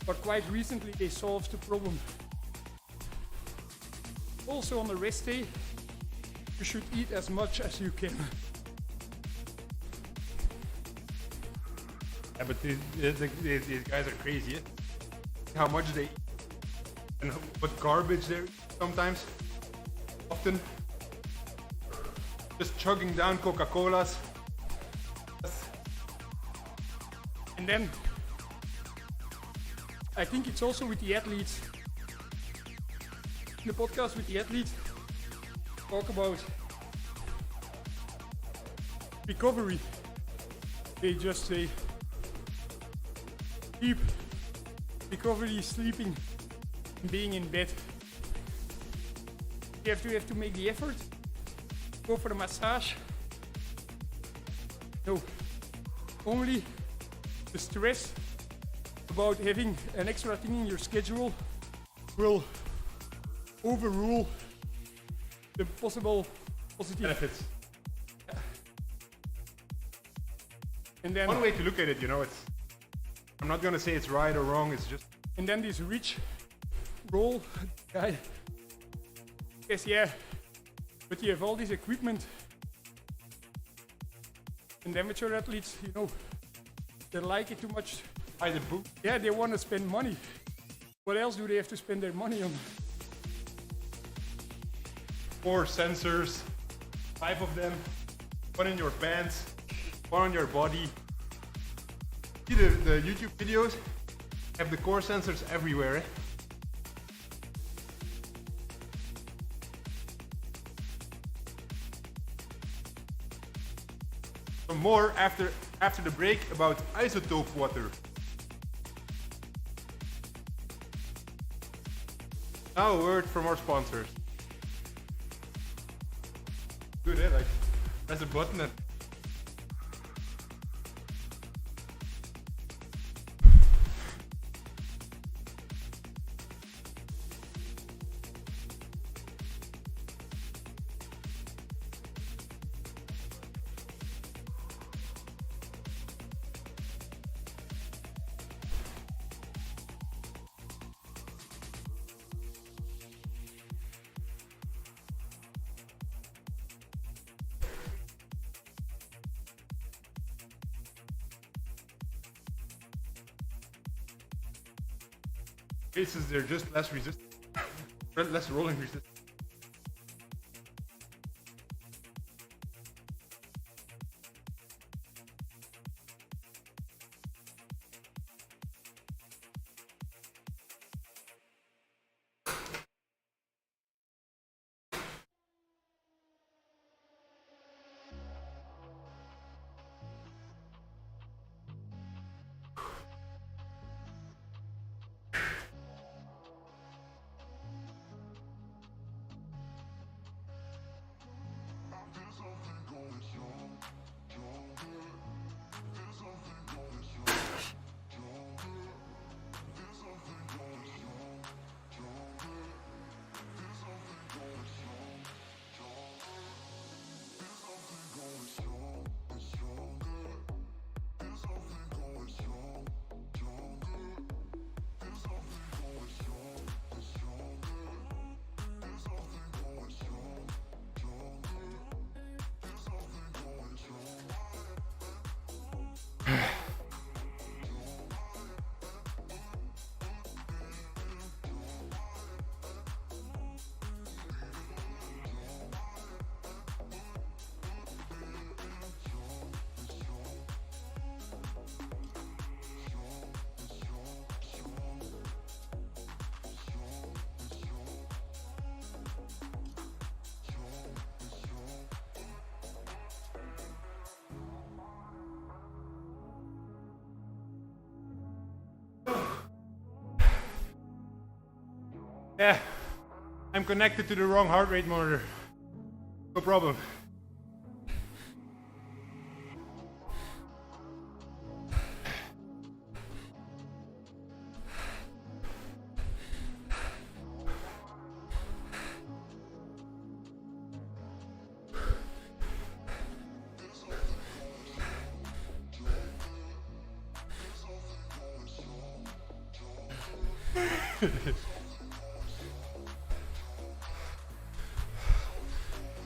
but quite recently they solved the problem. Also on the rest day, you should eat as much as you can. Yeah, but these guys are crazy. Eh? How much they eat and what garbage they eat sometimes. Often. Just chugging down Coca-Colas. And then, I think it's also with the athletes. In the podcast with the athletes, talk about recovery. They just say, keep recovery, sleeping, being in bed. You have to make the effort. Go for a massage. No, only the stress about having an extra thing in your schedule will overrule the possible positive benefits. Yeah. And then One way to look at it, you know, I'm not gonna say it's right or wrong, it's just. And then this Rich Roll guy says, yeah, but you have all this equipment. And amateur athletes, you know, they like it too much. Buy the boot. Yeah, they want to spend money. What else do they have to spend their money on? 4 sensors, 5 of them, 1 in your pants, 1 on your body. See the YouTube videos have the core sensors everywhere. Eh? Some more after the break about isotope water. Now a word from our sponsors. Good, eh? Like, press a button and cases they're just less resistant, less rolling resistant. Yeah, I'm connected to the wrong heart rate monitor. No problem.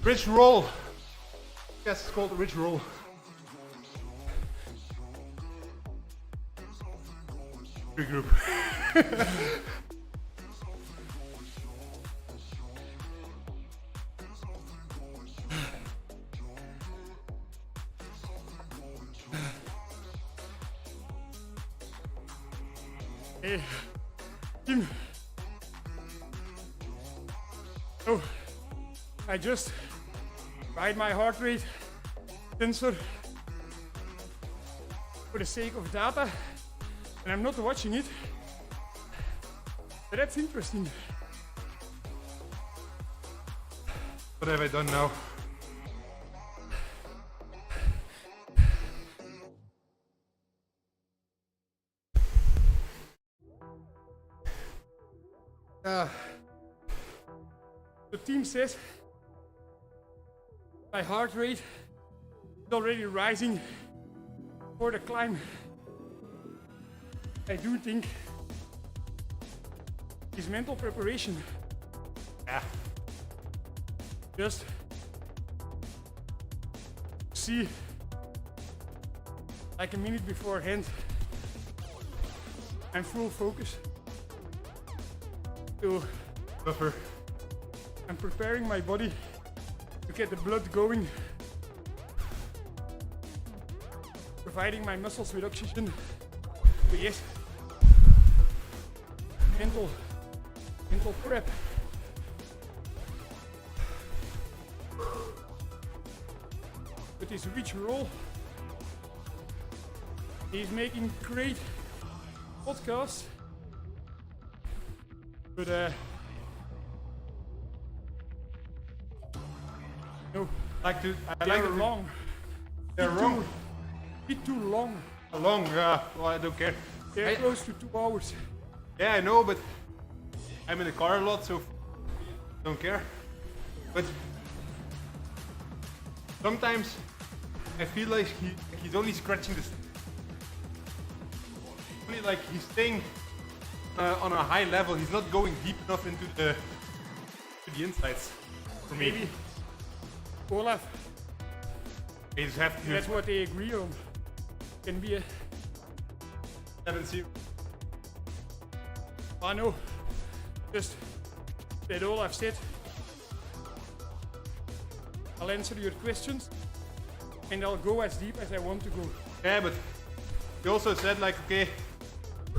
Rich roll. Yes, it's called a rich roll. Regroup. Hey, team. Oh, I just tried my heart rate sensor for the sake of data, and I'm not watching it. But that's interesting. What have I done now? The team says my heart rate is already rising for the climb. I do think it's mental preparation. Yeah. Just see like a minute beforehand. I'm full focus. So Buffer. I'm preparing my body to get the blood going, providing my muscles with oxygen. But yes, mental prep. With this rich roll, he's making great podcasts. But no, I like they're it. long. They're wrong. Bit too long. Long, well, I don't care. They're close to 2 hours. Yeah, I know, but I'm in the car a lot, so don't care. But sometimes I feel like he's only scratching the. Only like he's staying on a high level. He's not going deep enough into the insides. For me, Maybe Olaf, he's have to. that's what they agree on. Can be a 7-0. I know. Just that Olaf said. I'll answer your questions and I'll go as deep as I want to go. Yeah, but he also said like, okay,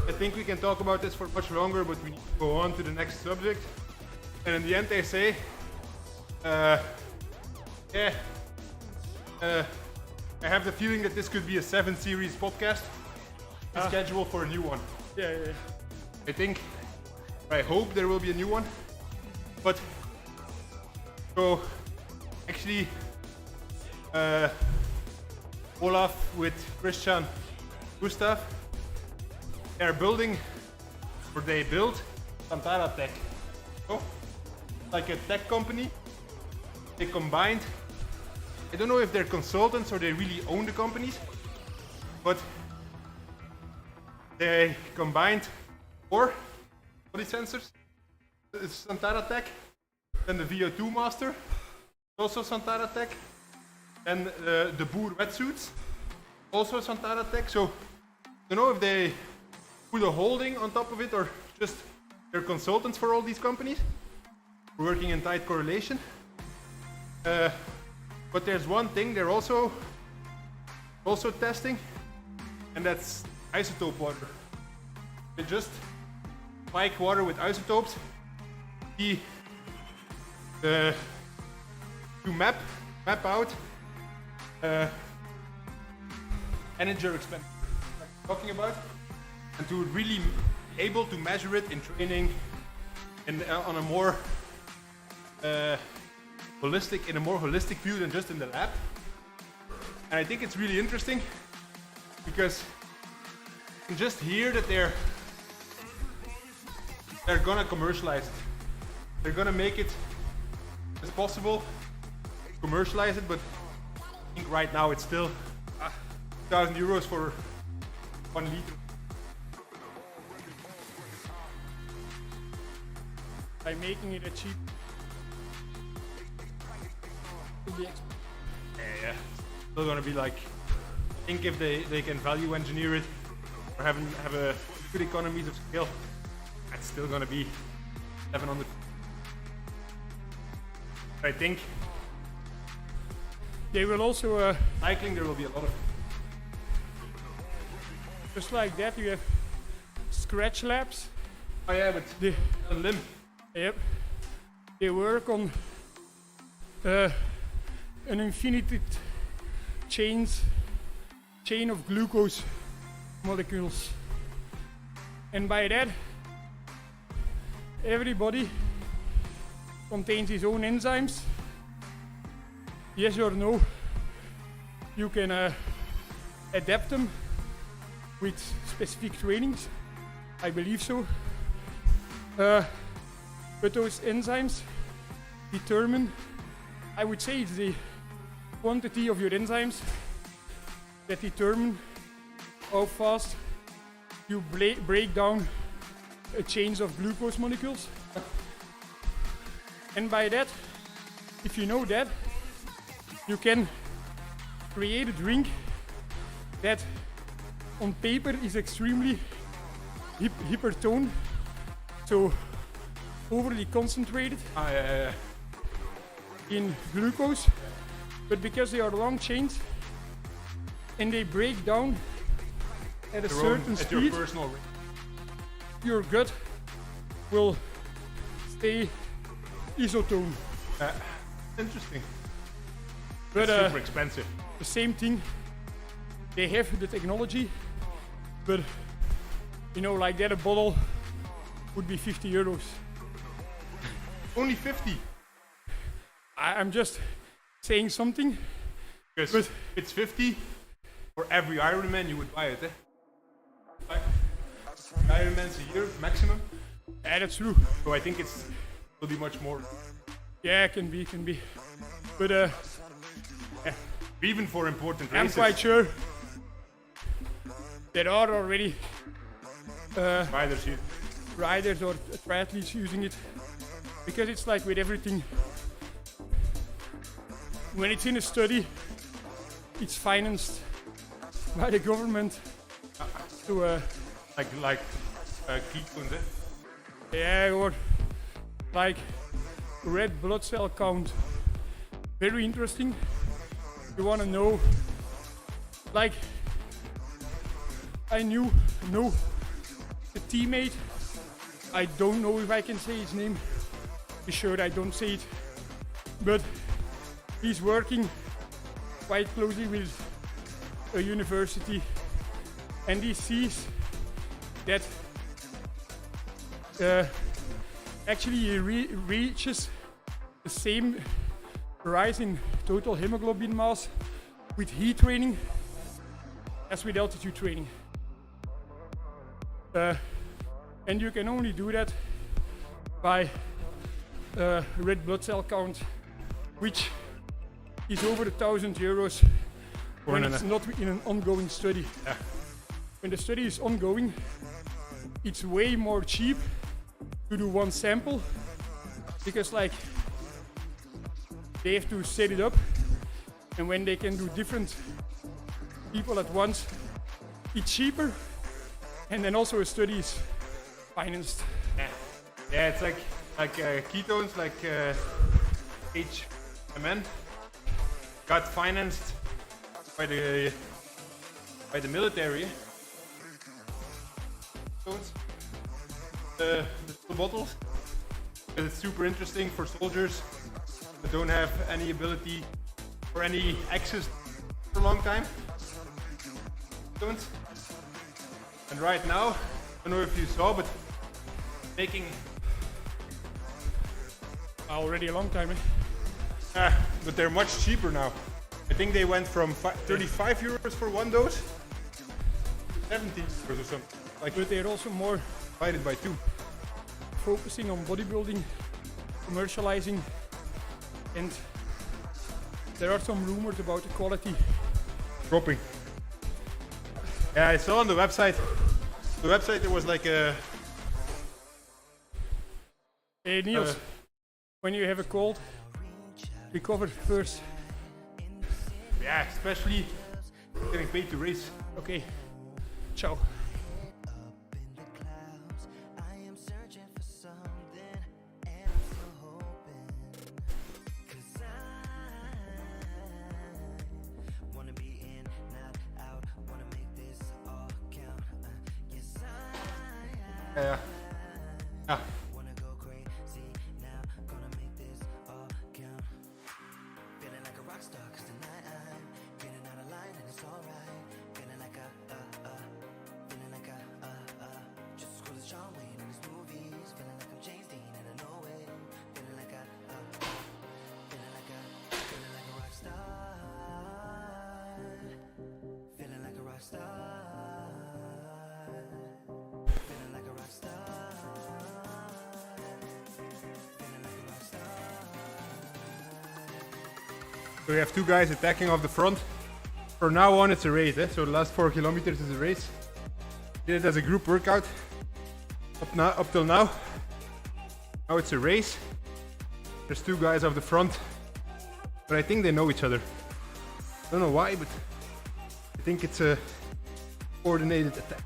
I think we can talk about this for much longer, but we need to go on to the next subject. And in the end, they say, I have the feeling that this could be a 7-series podcast. Schedule for a new one. Yeah. I think, I hope there will be a new one. But so actually, Olaf with Christian, Gustav, they're building, or they built Santara Tech. So, like a tech company. They combined, I don't know if they're consultants or they really own the companies, but they combined 4 body sensors. It's Santara Tech, then the VO2 Master, also Santara Tech, and the Boer wetsuits, also Santara Tech. So I don't know if they put a holding on top of it or just they're consultants for all these companies, working in tight correlation. But there's one thing they're also testing, and that's isotope water. They just spike water with isotopes to map out energy expenditure talking about, and to really be able to measure it in training and on a more holistic, in a more holistic view than just in the lab. And I think it's really interesting because you can just hear that they're gonna commercialize it. They're gonna make it as possible, commercialize it, but I think right now it's still 1,000 euros for 1 liter. By making it a cheap. Yeah. Still gonna be like, I think if they can value engineer it or have a good economies of scale, that's still gonna be 700. I think they will also cycling there will be a lot of. Just like that, you have scratch labs. Oh yeah, but They, a limb. yep. They work on an infinite chain of glucose molecules. And by that, everybody contains his own enzymes. Yes or no, you can adapt them with specific trainings. I believe so. But those enzymes determine, I would say it's the quantity of your enzymes that determine how fast you break down a chain of glucose molecules. And by that, if you know that, you can create a drink that on paper is extremely hypertone, so overly concentrated in glucose, but because they are long chains and they break down at a certain speed, your gut will stay isotone. Interesting. But super expensive. the same thing, they have the technology, but you know, like that a bottle would be 50 euros. Only 50? I'm just saying something. Because but if it's 50, for every Ironman you would buy it, eh? Like, Ironmans a year maximum. Yeah, that's true. So I think will be much more. Yeah, it can be. But Even for important I'm races. quite sure there are already riders or triathletes using it, because it's like with everything. When it's in a study, it's financed by the government to like ketones, eh? yeah, or like red blood cell count. Very interesting. You want to know, like, I know a teammate, I don't know if I can say his name, be sure I don't say it, but he's working quite closely with a university, and he sees that actually he reaches the same rise in total hemoglobin mass with heat training as with altitude training. And you can only do that by red blood cell count, which is over 1,000 euros when it's not in an ongoing study. Yeah. When the study is ongoing, it's way more cheap to do one sample, because like they have to set it up, and when they can do different people at once, it's cheaper, and then also a study is financed. Yeah, it's like ketones, like HMN got financed by the military. The bottles, because it's super interesting for soldiers that don't have any ability or any access for a long time. And right now, I don't know if you saw, but making Already a long time, eh? But they're much cheaper now. I think they went from 35 euros for one dose to 70 euros or something. Like, But they're also more divided by 2. focusing on bodybuilding, commercializing, and there are some rumors about the quality. Dropping. Yeah, I saw on the website. The website, it was like a... Hey Niels, when you have a cold, recover first. Yeah, especially getting paid to race. Okay, ciao. Yeah. Yeah. So we have 2 guys attacking off the front. From now on it's a race, eh? So the last 4 kilometers is a race. Did it as a group workout up till now. Now it's a race. There's 2 guys off the front, but I think they know each other. I don't know why, but I think it's a coordinated attack.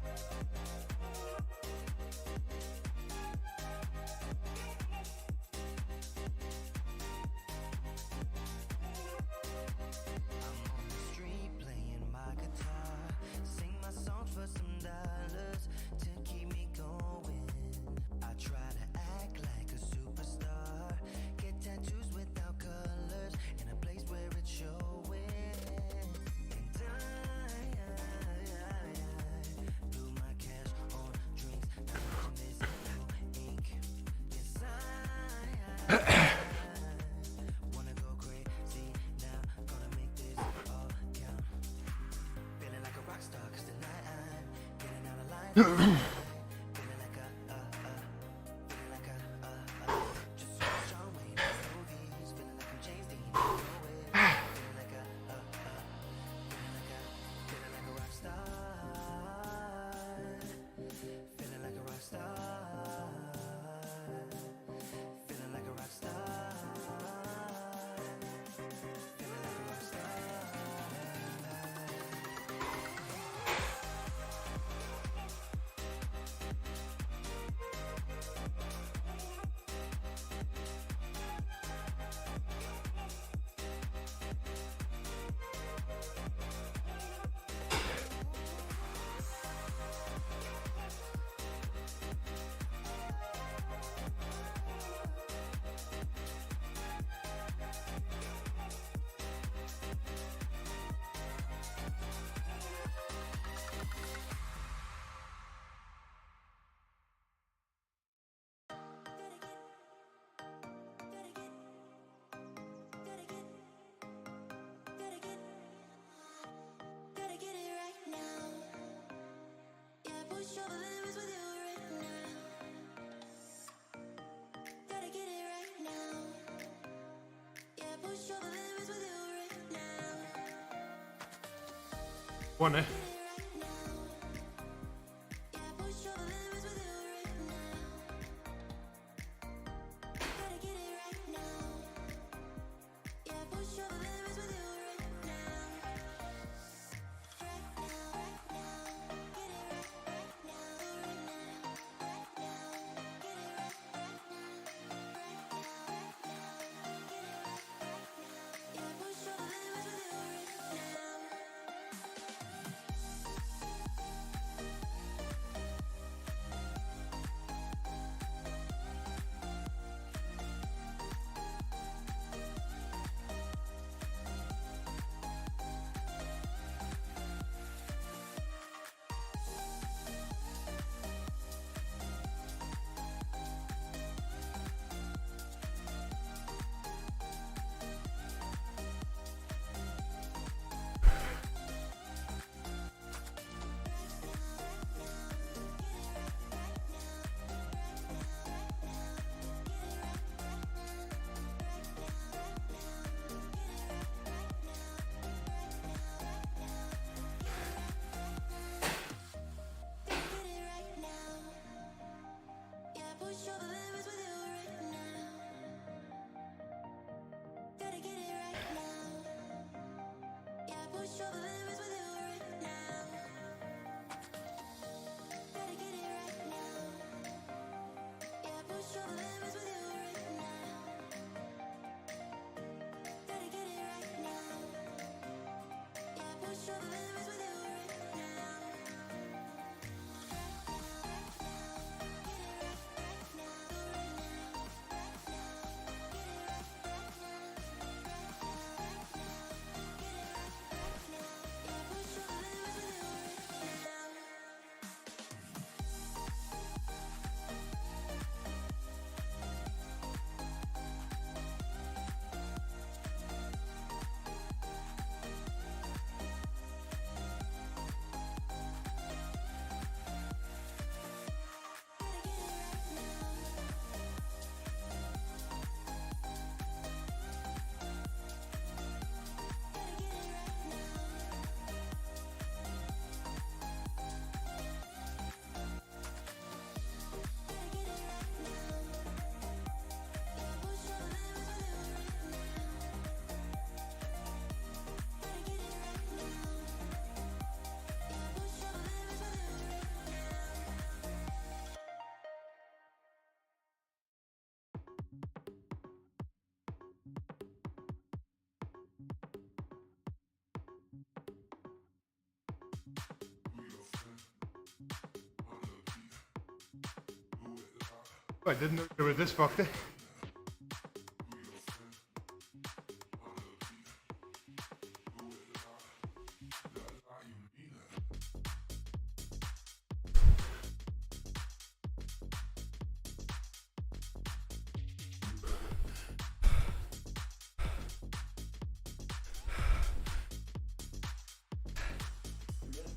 One, eh? Oh, I didn't know they were this fucked.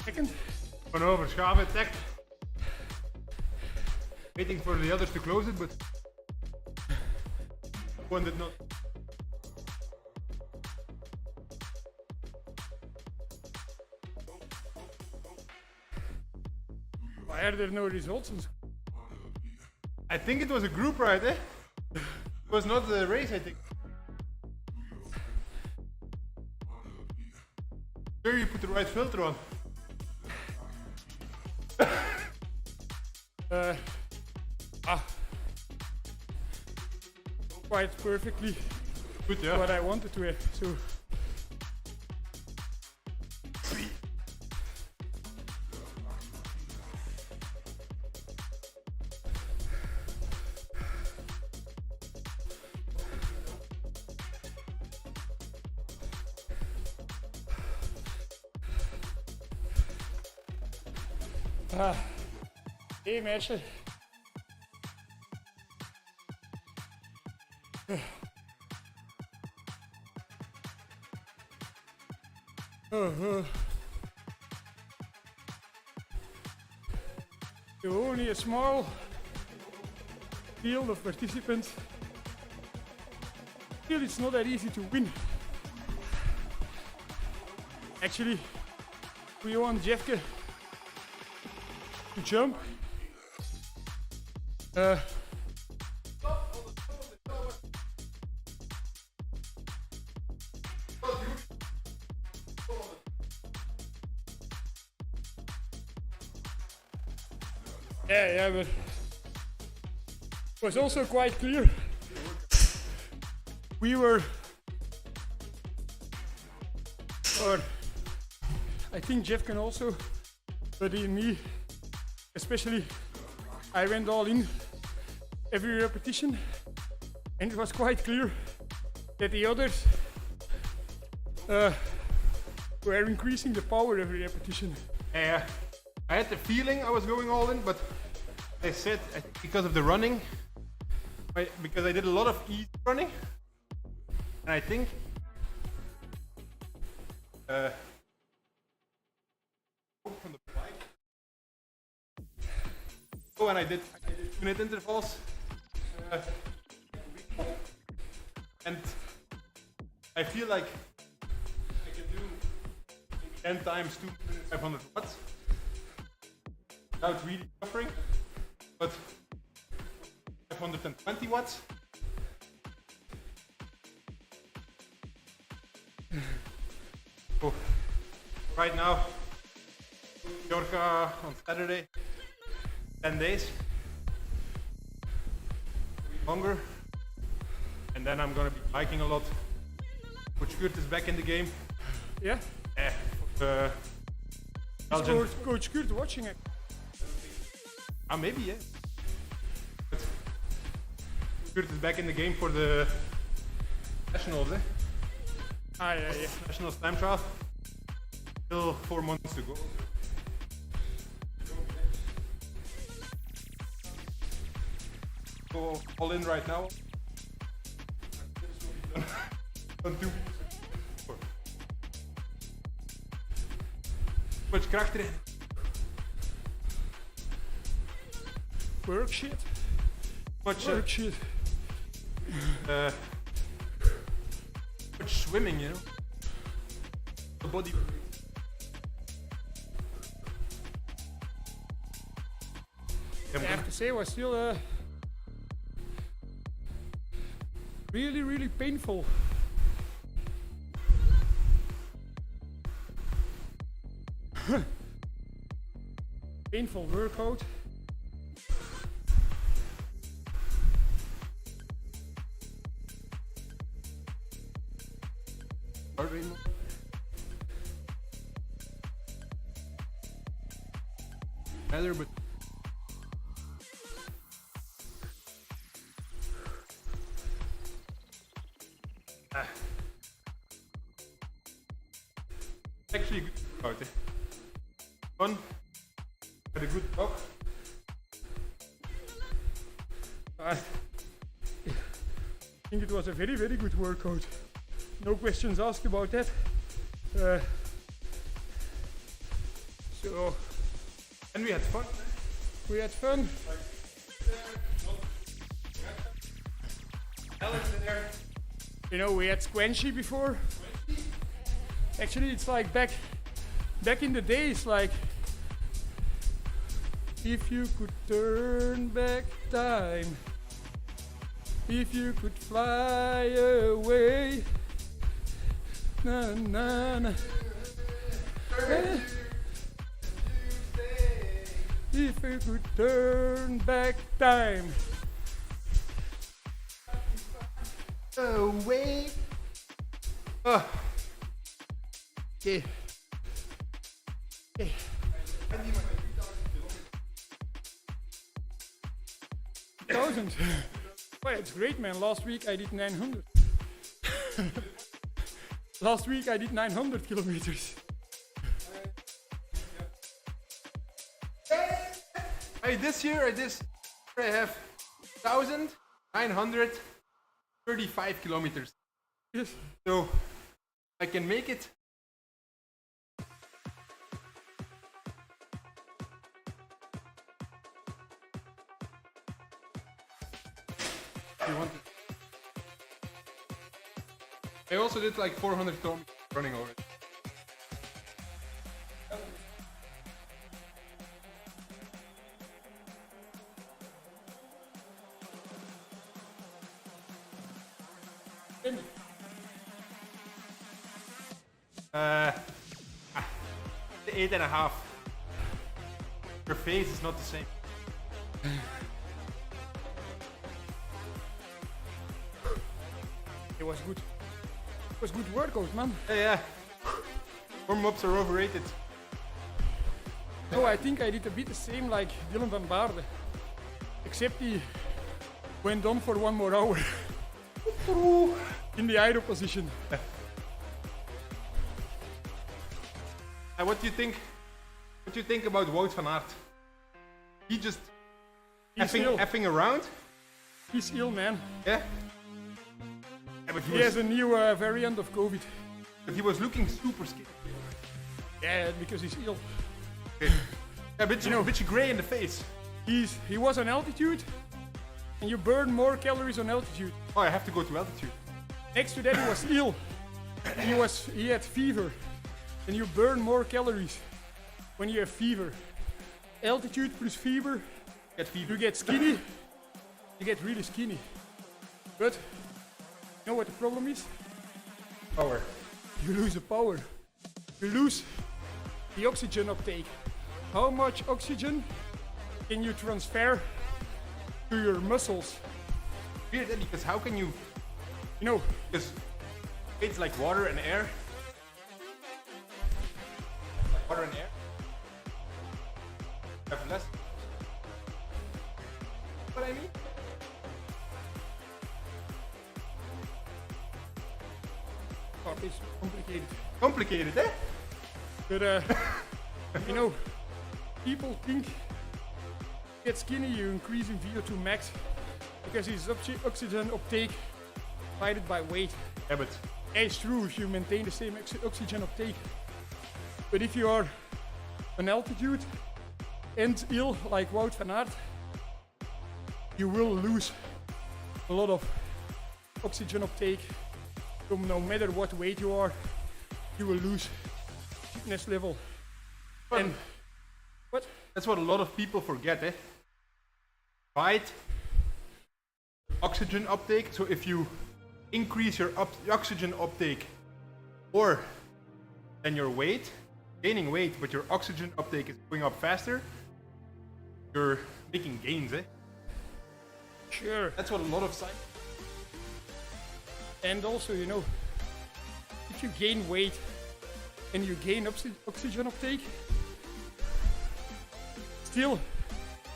Second. Van over, schaven attacked. Waiting for the others to close it, but one did not. Why are there no results? I think it was a group ride, eh? It was not the race, I think. Sure, you put the right filter on. Quite perfectly Good, yeah. what I wanted to have. So hey meisje. Only a small field of participants. Still, it's not that easy to win. Actually, we want Jeffke to jump. Yeah, but it was also quite clear. We were, or I think Jeff can also, but in me, especially, I went all in every repetition, and it was quite clear that the others were increasing the power every repetition. Yeah, I had the feeling I was going all in, but I said because of the running, because I did a lot of easy running, and I think from the bike. Oh, and I did 2-minute intervals, and I feel like I can do 10 times 500 watts without really suffering, but 520 watts. Oh, right now, Yorka on Saturday, 10 days, longer, and then I'm gonna be biking a lot. Which Kurt is back in the game. Yeah? Belgian. Coach Kurt watching it. Maybe, yeah. But Kurt is back in the game for the Nationals, eh? Yeah. Nationals time trial. Still 4 months to go. Go all in right now. Don't do much kracht erin. Work shit. Much shit. much swimming, you know. The body. I have to say, it was still really, really painful. Painful workout. Better, but actually a good workout, eh? Fun, had a good talk. I think it was a very, very good workout. No questions asked about that. So, And we had fun. we had fun. Alex in there. You know, we had squanchy before. Actually, it's like back in the days, like if you could turn back time, if you could fly away, na na na. If you could turn back time. Away. Okay. Okay. 1,000. Well, it's great, man. Last week I did 900. Last week I did 900 kilometers. This year I have 1,935 kilometers. Yes. So I can make it. You want it? I also did like 400 kilometers running already. The 8.5. Your face is not the same. It was good. It was good workout, man. Yeah. Warm-ups are overrated. No, I think I did a bit the same like Dylan van Baarle. Except he went on for 1 more hour. In the idle position. What do you think? What do you think about Wout van Aert? He just effing around? He's ill, man. Yeah. But He has a new variant of COVID. But he was looking super skinny. Yeah, because he's ill. Okay. Yeah, but you know, a bit grey in the face. He was on altitude, and you burn more calories on altitude. Oh, I have to go to altitude. Next to that, he was ill. He had fever, and you burn more calories when you have fever. Altitude plus fever, you get skinny. You get really skinny. But you know what the problem is? Power. You lose the power. You lose the oxygen uptake. How much oxygen can you transfer to your muscles? Weird, because how can you? You know, Because it's like water and air. complicated, eh? But you know, people think get skinny, you increase in VO2 max because it's oxygen uptake divided by weight. Yeah, but It's true if you maintain the same oxygen uptake. But if you are on altitude and ill like Wout van Aert, you will lose a lot of oxygen uptake. So no matter what weight you are, you will lose fitness level. But and what? that's what a lot of people forget, eh? Right? Oxygen uptake. So if you increase your oxygen uptake more than your weight, gaining weight, but your oxygen uptake is going up faster, you're making gains, eh? Sure. That's what a lot of science. And also, you know, if you gain weight and you gain oxygen uptake, still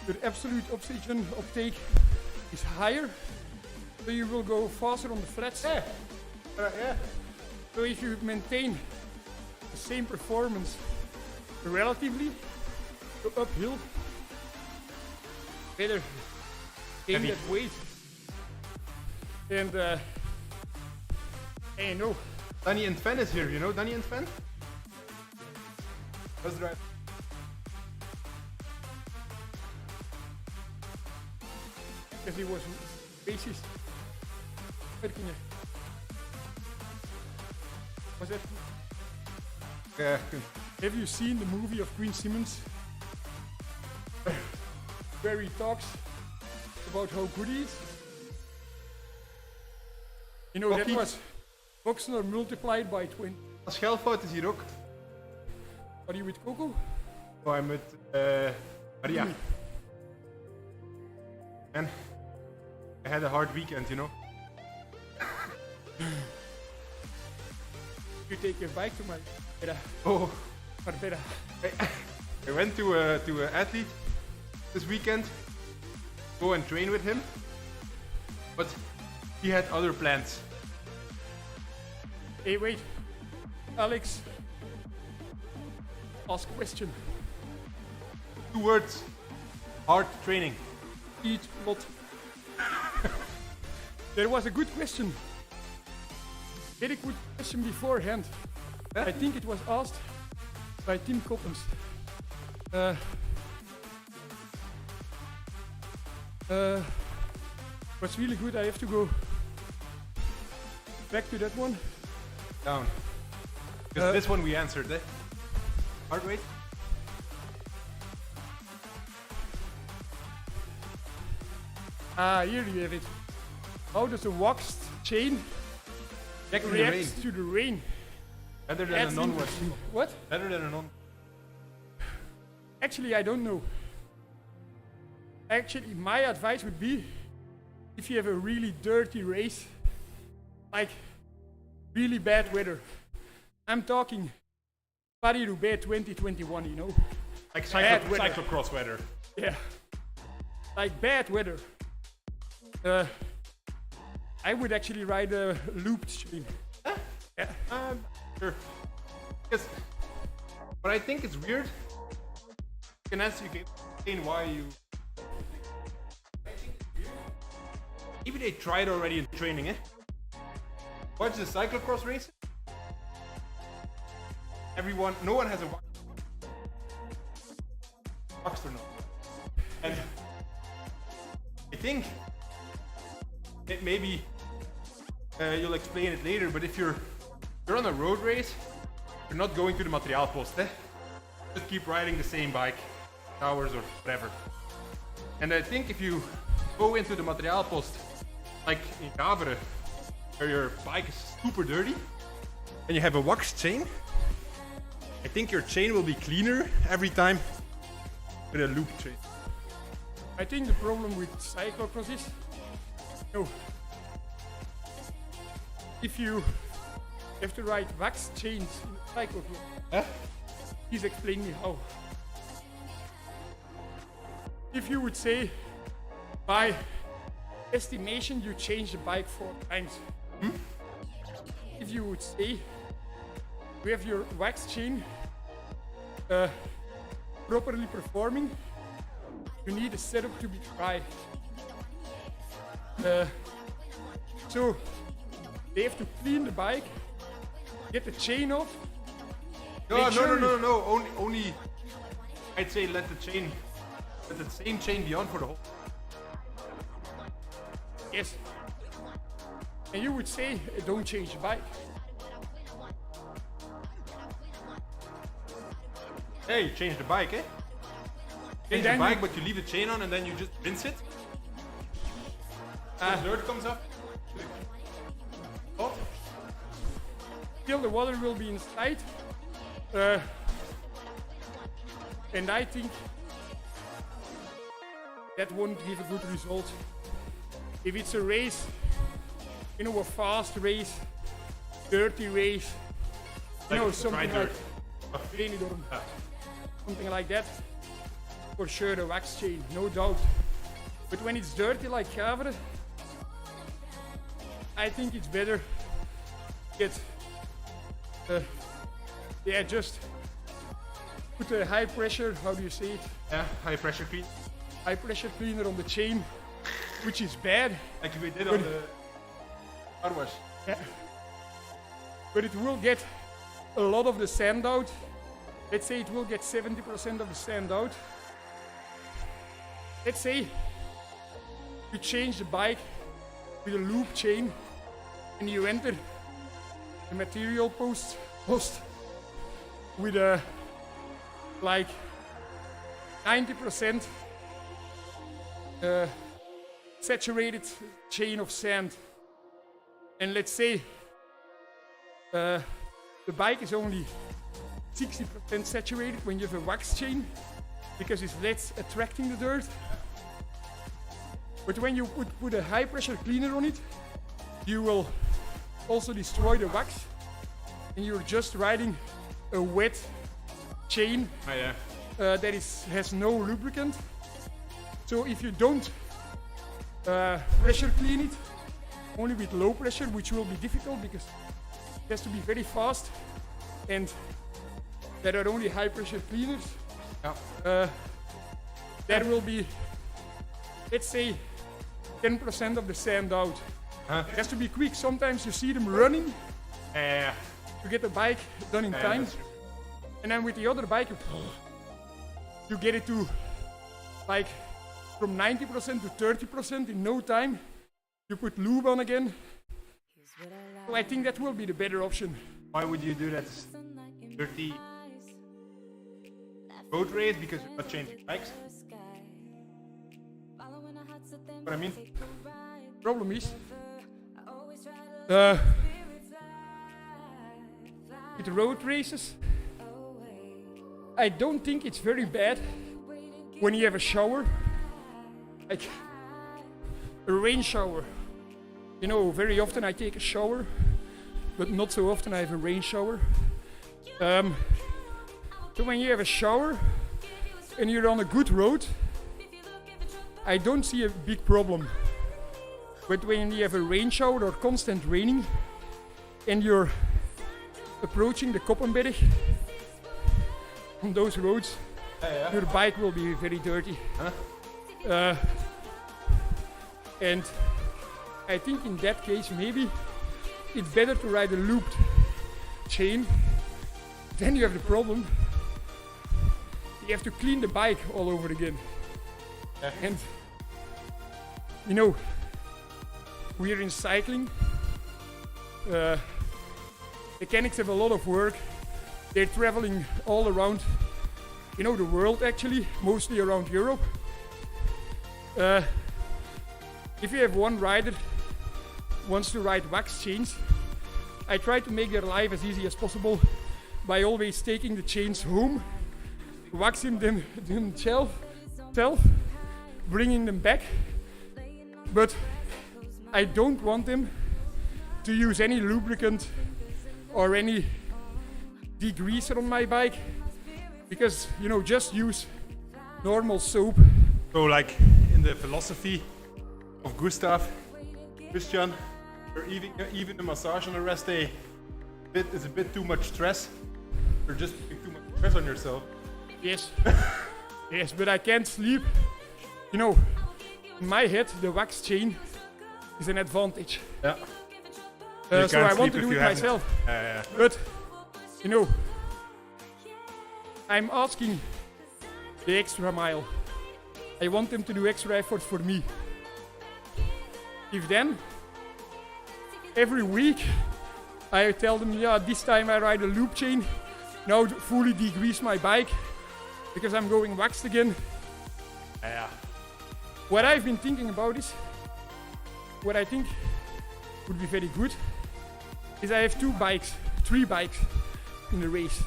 your absolute oxygen uptake is higher, so you will go faster on the flats. Yeah. Yeah. So if you maintain the same performance relatively, go uphill, better gain Heavy. that weight. And you know, Danny and Fen is here, you know Danny and Fen? That's right. because he was racist. Werkingen. Was that? Yeah. Have you seen the movie of Queen Simmons? Where he talks about how good he is? You know, Rocky. that was Boxner multiplied by 20. Als Schelfout is hier ook. Are you with Coco? Oh, I'm with Maria. And I had a hard weekend, you know. You take your bike to my Oh, Marbella. I went to an athlete this weekend, go and train with him, but he had other plans. Hey, wait. Alex, ask question. 2 words: hard training. Eat lot. There was a good question. Very good question beforehand. Huh? I think it was asked by Tim Coppens. Was really good. I have to go back to that one. Down. Because this one we answered, eh? Heart rate? Ah, here you have it. How does a waxed chain React react to the rain? Better than a That's non-wet. interesting. What? Better than a non. Actually, I don't know. Actually, my advice would be, if you have a really dirty race, like really bad weather. I'm talking Paris-Roubaix 2021, you know? Like Bad weather. cyclocross weather. Yeah. Like bad weather. I would actually ride a looped chain. Yeah. Sure. Because what I think is weird, you can explain why you. Maybe they tried already in training, eh? Watch the cyclocross race. No one has a waxed or not. And I think it maybe you'll explain it later, but if you're on a road race, you're not going to the materiaalpost, eh? Just keep riding the same bike, hours or whatever. And I think if you go into the materiaalpost, like in Gavere, where your bike is super dirty, and you have a waxed chain, I think your chain will be cleaner every time with a loop chain. I think the problem with cyclocross is, if you have to ride wax chains in cyclocross, Huh? he's explaining how. If you would say, by estimation, you change the bike 4 times. If you would say, you have your wax chain properly performing, you need the setup to be dry. So they have to clean the bike, get the chain off. No. Only I'd say let the same chain be on for the whole. Yes. And you would say, don't change the bike. Hey, change the bike, eh? Change the bike, but you leave the chain on and then you just rinse it. The dirt comes up. Oh. Still the water will be inside. And I think that won't give a good result. If it's a race, you know, a fast race, dirty race, you know, something like Benidorm, something like that, for sure the wax chain, no doubt. But when it's dirty like Gavre, I think it's better to get, just put a high pressure, how do you say it? Yeah, high pressure clean. High pressure cleaner on the chain, which is bad. Like we did on the car wash. Yeah. But it will get a lot of the sand out. Let's say it will get 70% of the sand out. Let's say you change the bike with a loop chain and you enter the material post with a like 90% saturated chain of sand. And let's say the bike is only 60% saturated when you have a wax chain because it's less attracting the dirt. But when you put a high pressure cleaner on it, you will also destroy the wax and you're just riding a wet chain that has no lubricant. So if you don't pressure clean it, only with low pressure, which will be difficult because it has to be very fast and there are only high pressure cleaners. There will be, let's say, 10% of the sand out. It has to be quick. Sometimes you see them running to get the bike done in time. And then with the other bike, you get it to like from 90% to 30% in no time. You put lube on again. So I think that will be the better option. Why would you do that? Dirty road race because you're not changing bikes? What I mean? Problem is, with road races, I don't think it's very bad when you have a shower, like a rain shower. You know, very often I take a shower, but not so often I have a rain shower. So when you have a shower and you're on a good road, I don't see a big problem. But when you have a rain shower or constant raining and you're approaching the Koppenberg on those roads, your bike will be very dirty. And I think in that case maybe it's better to ride a looped chain. Then you have the problem. You have to clean the bike all over again. And you know, we're in cycling. Mechanics have a lot of work. They're traveling all around, you know, the world actually, mostly around Europe. If you have one rider who wants to ride wax chains, I try to make their life as easy as possible by always taking the chains home, waxing them themselves, bringing them back. But I don't want them to use any lubricant or any degreaser on my bike, because, you know, just use normal soap. So like in the philosophy of Christian, or even a massage on a rest day is a bit too much stress. Or just putting too much stress on yourself. Yes. Yes, but I can't sleep. You know, in my head, the wax chain is an advantage. Yeah. So I want to do it myself. Yeah. But, you know, I'm asking the extra mile. I want them to do extra effort for me. If then, every week, I tell them, yeah, this time I ride a loop chain, now fully degrease my bike, because I'm going waxed again. Yeah. What I've been thinking about is, what I think would be very good, is I have 3 bikes in the race,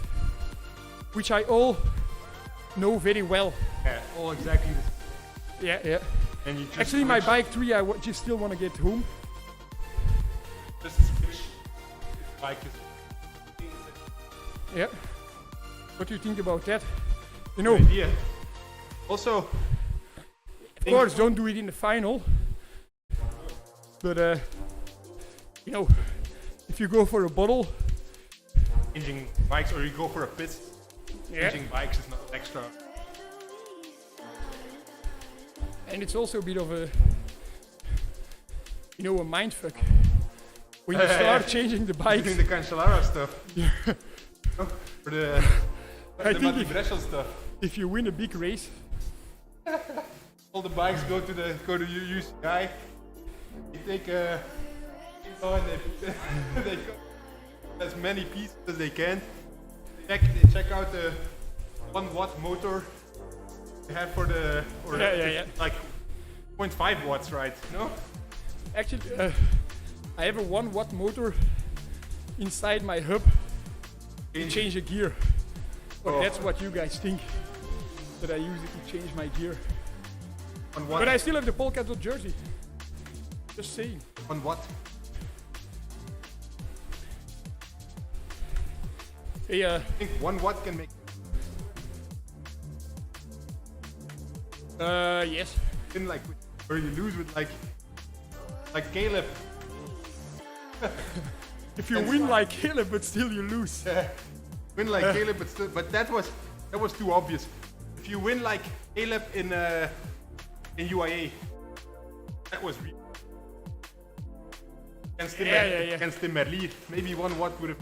which I all know very well. Yeah, all exactly the same. Yeah. And you just Actually, my bike 3, I just still want to get home. Just switch bike is. Yeah. What do you think about that? You know, Good idea. Also, of course, don't do it in the final. But, you know, if you go for a bottle, changing bikes or you go for a pit, changing bikes is not extra. And it's also a bit of a, you know, a mindfuck. When you start changing the bikes. Doing the Cancellara stuff. Oh, for the I think Brescia stuff. if you win a big race, all the bikes go to UCI. You take and they cut as many pieces as they can. They check out the 1 watt motor they have for the like 0.5 watts, right? No? actually, I have a 1 watt motor inside my hub to change a gear. But that's what you guys think, that I use it to change my gear. On what? But I still have the polka dot jersey. Just saying. On what? Hey, I think 1 watt can make. yes. In like, or you lose with like Caleb. If you win like Caleb, but still you lose. Win like Caleb, but that was too obvious. If you win like Caleb in UIA, that was real. Against Tim Merlier, maybe 1 watt would have.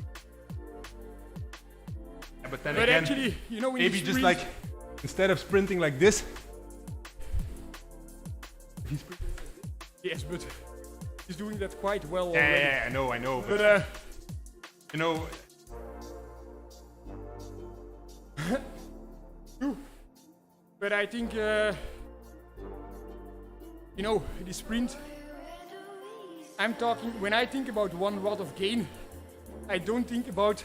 Yeah, but then But again, actually, you know, when maybe you just sprint, like instead of sprinting like this, he's yes, but he's doing that quite well already. yeah, I know, But you know. But I think, you know, the sprint, I'm talking, when I think about 1 watt of gain, I don't think about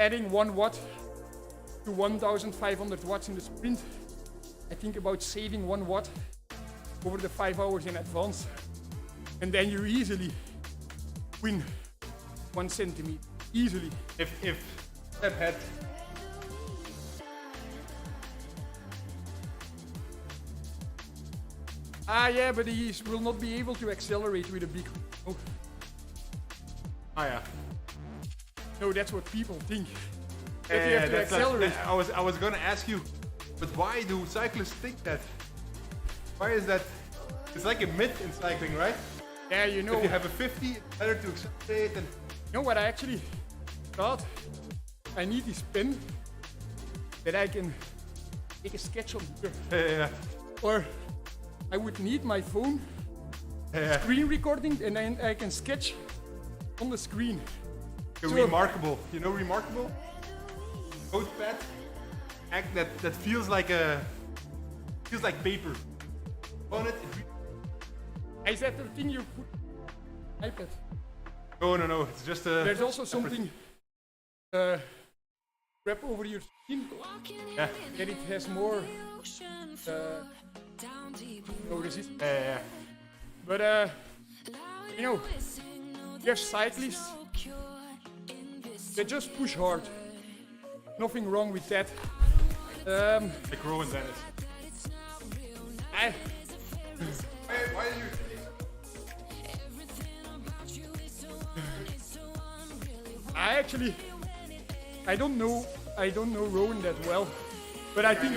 adding 1 watt to 1,500 watts in the sprint. I think about saving 1 watt over the 5 hours in advance. And then you easily win 1 centimeter. Easily. If Seb had yeah, but he will not be able to accelerate with a big. Oh. yeah. No, that's what people think. That you have to accelerate. I was gonna ask you, but why do cyclists think that? Why is that? It's like a myth in cycling, right? Yeah, you know. If you have a 50, it's better to accelerate. And you know what I actually thought? I need this pen that I can take a sketch on here. Or I would need my phone screen recording, and then I can sketch on the screen. Remarkable, you know, Remarkable. Notepad, that feels like paper. On it. Is that the thing you put iPad? No, it's just a. There's also something wrap over your skin. Yeah. That it has more resistance. But you know, there's cyclists that just push hard. Nothing wrong with that. Like Rowan Dennis. Why are you? I don't know Rowan that well, but I think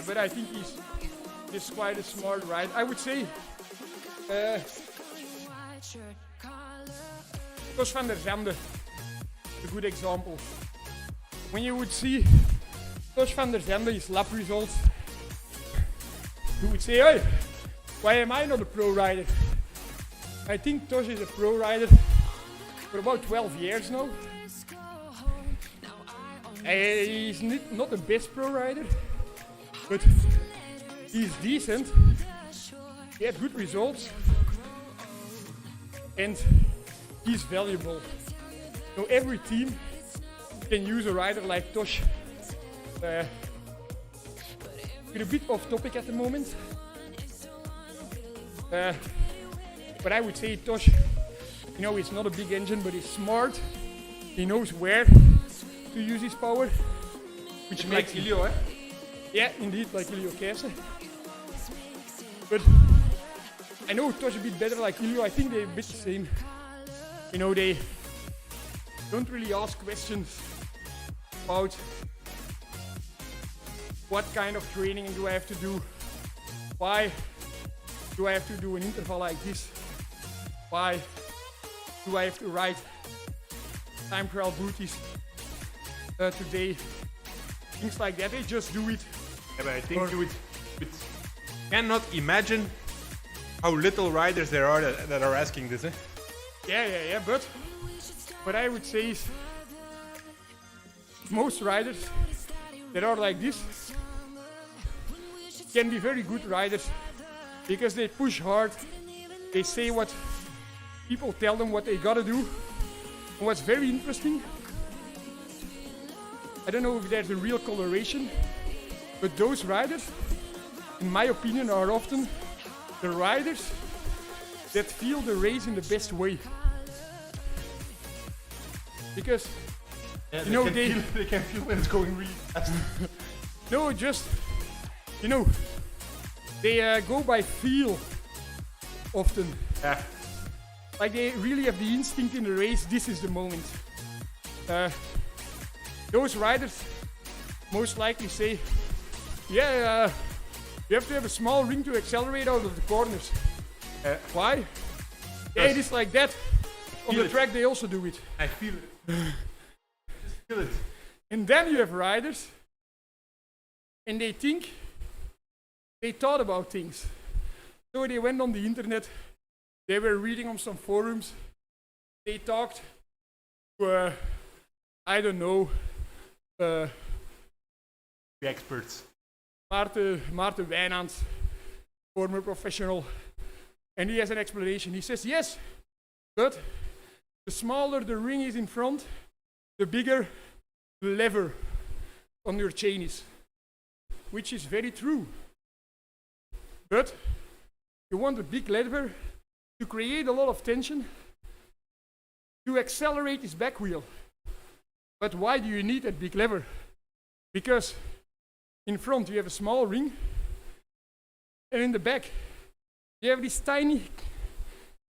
but I think he's quite a smart rider. I would say Jos van der Zande, a good example. When you would see Jos van der Zande, his lap results, you would say, hey, why am I not a pro rider? I think Tosh is a pro rider for about 12 years now. He's not the best pro rider, but he's decent. He had good results, and he's valuable. So every team can use a rider like Tosh. We're a bit off topic at the moment. But I would say Tosh, he's not a big engine, but he's smart. He knows where to use his power, which makes like Ilio, eh? Yeah, indeed, like Ilio Keijsen. But I know Tosh a bit better like Ilio. I think they're a bit the same. They don't really ask questions about what kind of training do I have to do, why do I have to do an interval like this, why do I have to ride time trial booties today, things like that. They just do it. Yeah, but I think you cannot imagine how little riders there are that are asking this, eh? Yeah, but I would say most riders that are like this can be very good riders because they push hard, they say what people tell them what they gotta do. And what's very interesting, I don't know if there's a real correlation, but those riders, in my opinion, are often the riders that feel the race in the best way. Because they can feel when it's going really fast. No, just they go by feel often. Yeah. Like they really have the instinct in the race. This is the moment. Those riders most likely say, you have to have a small ring to accelerate out of the corners. Why? Yeah, it is like that. On the track they also do it. I feel it. Just feel it. And then you have riders, and they thought about things. So they went on the internet, they were reading on some forums, they talked to, the experts. Maarten Wijnands, former professional, and he has an explanation. He says, yes, but the smaller the ring is in front, the bigger the lever on your chain is, which is very true. But you want a big lever to create a lot of tension, to accelerate this back wheel. But why do you need that big lever? Because in front you have a small ring, and in the back you have this tiny,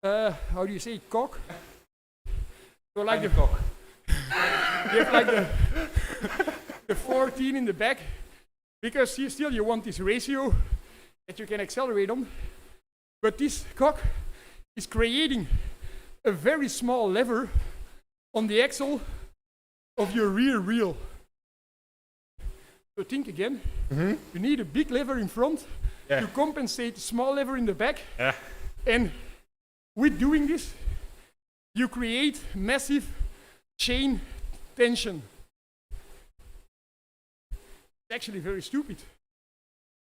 how do you say, cock? So like the cock. You have like the 14 in the back, because you want this ratio that you can accelerate on. But this cock is creating a very small lever on the axle of your rear wheel. So think again. Mm-hmm. You need a big lever in front to compensate the small lever in the back. Yeah. And with doing this, you create massive chain tension. It's actually very stupid.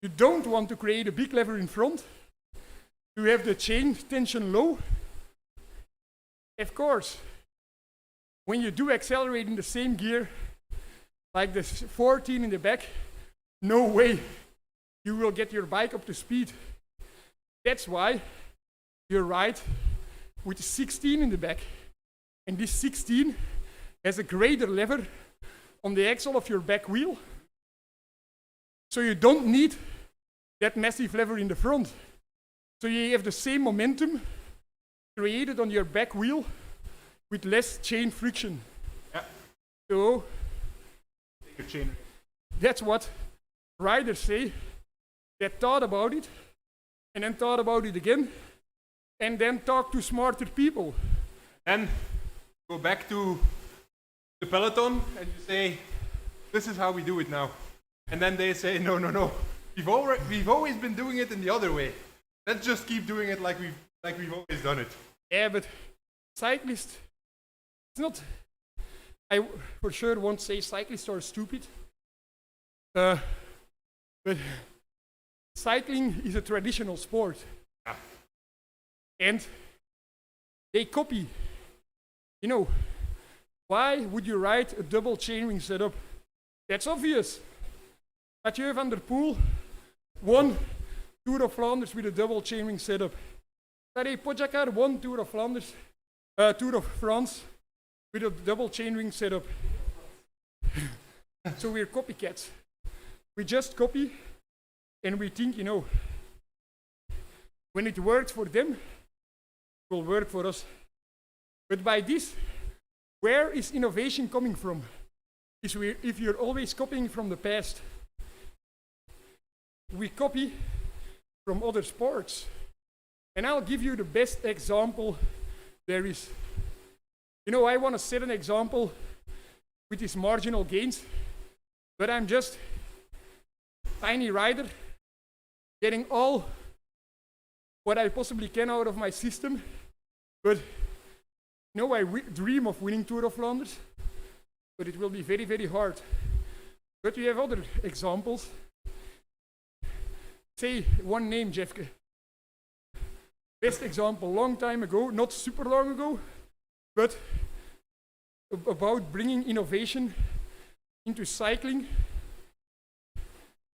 You don't want to create a big lever in front to have the chain tension low. Of course, when you do accelerate in the same gear, like the 14 in the back, no way you will get your bike up to speed. That's why you ride with 16 in the back. And this 16 has a greater lever on the axle of your back wheel. So you don't need that massive lever in the front. So you have the same momentum created on your back wheel with less chain friction. Yeah. So Take your chain. that's what riders say that thought about it and then thought about it again and then talk to smarter people. Then go back to the peloton and you say, this is how we do it now. And then they say, no, no, no. We've always been doing it in the other way. Let's just keep doing it like we've always done it. Yeah, but cyclists, it's not, I for sure won't say cyclists are stupid. But cycling is a traditional sport. Yeah. And they copy. You know, why would you ride a double chainring setup? That's obvious. Mathieu van der Poel won Tour of Flanders with a double chainring setup. Tadej Pogacar won Tour of France with a double chainring setup. So we're copycats. We just copy and we think, you know, when it works for them, it will work for us. But by this, where is innovation coming from? If you're always copying from the past, we copy from other sports. And I'll give you the best example there is. You know, I want to set an example with these marginal gains, but I'm just tiny rider getting all what I possibly can out of my system. But you know, I dream of winning Tour of Flanders, but it will be very, very hard. But we have other examples. Say one name, Jeffke. Best example, long time ago, not super long ago, but about bringing innovation into cycling.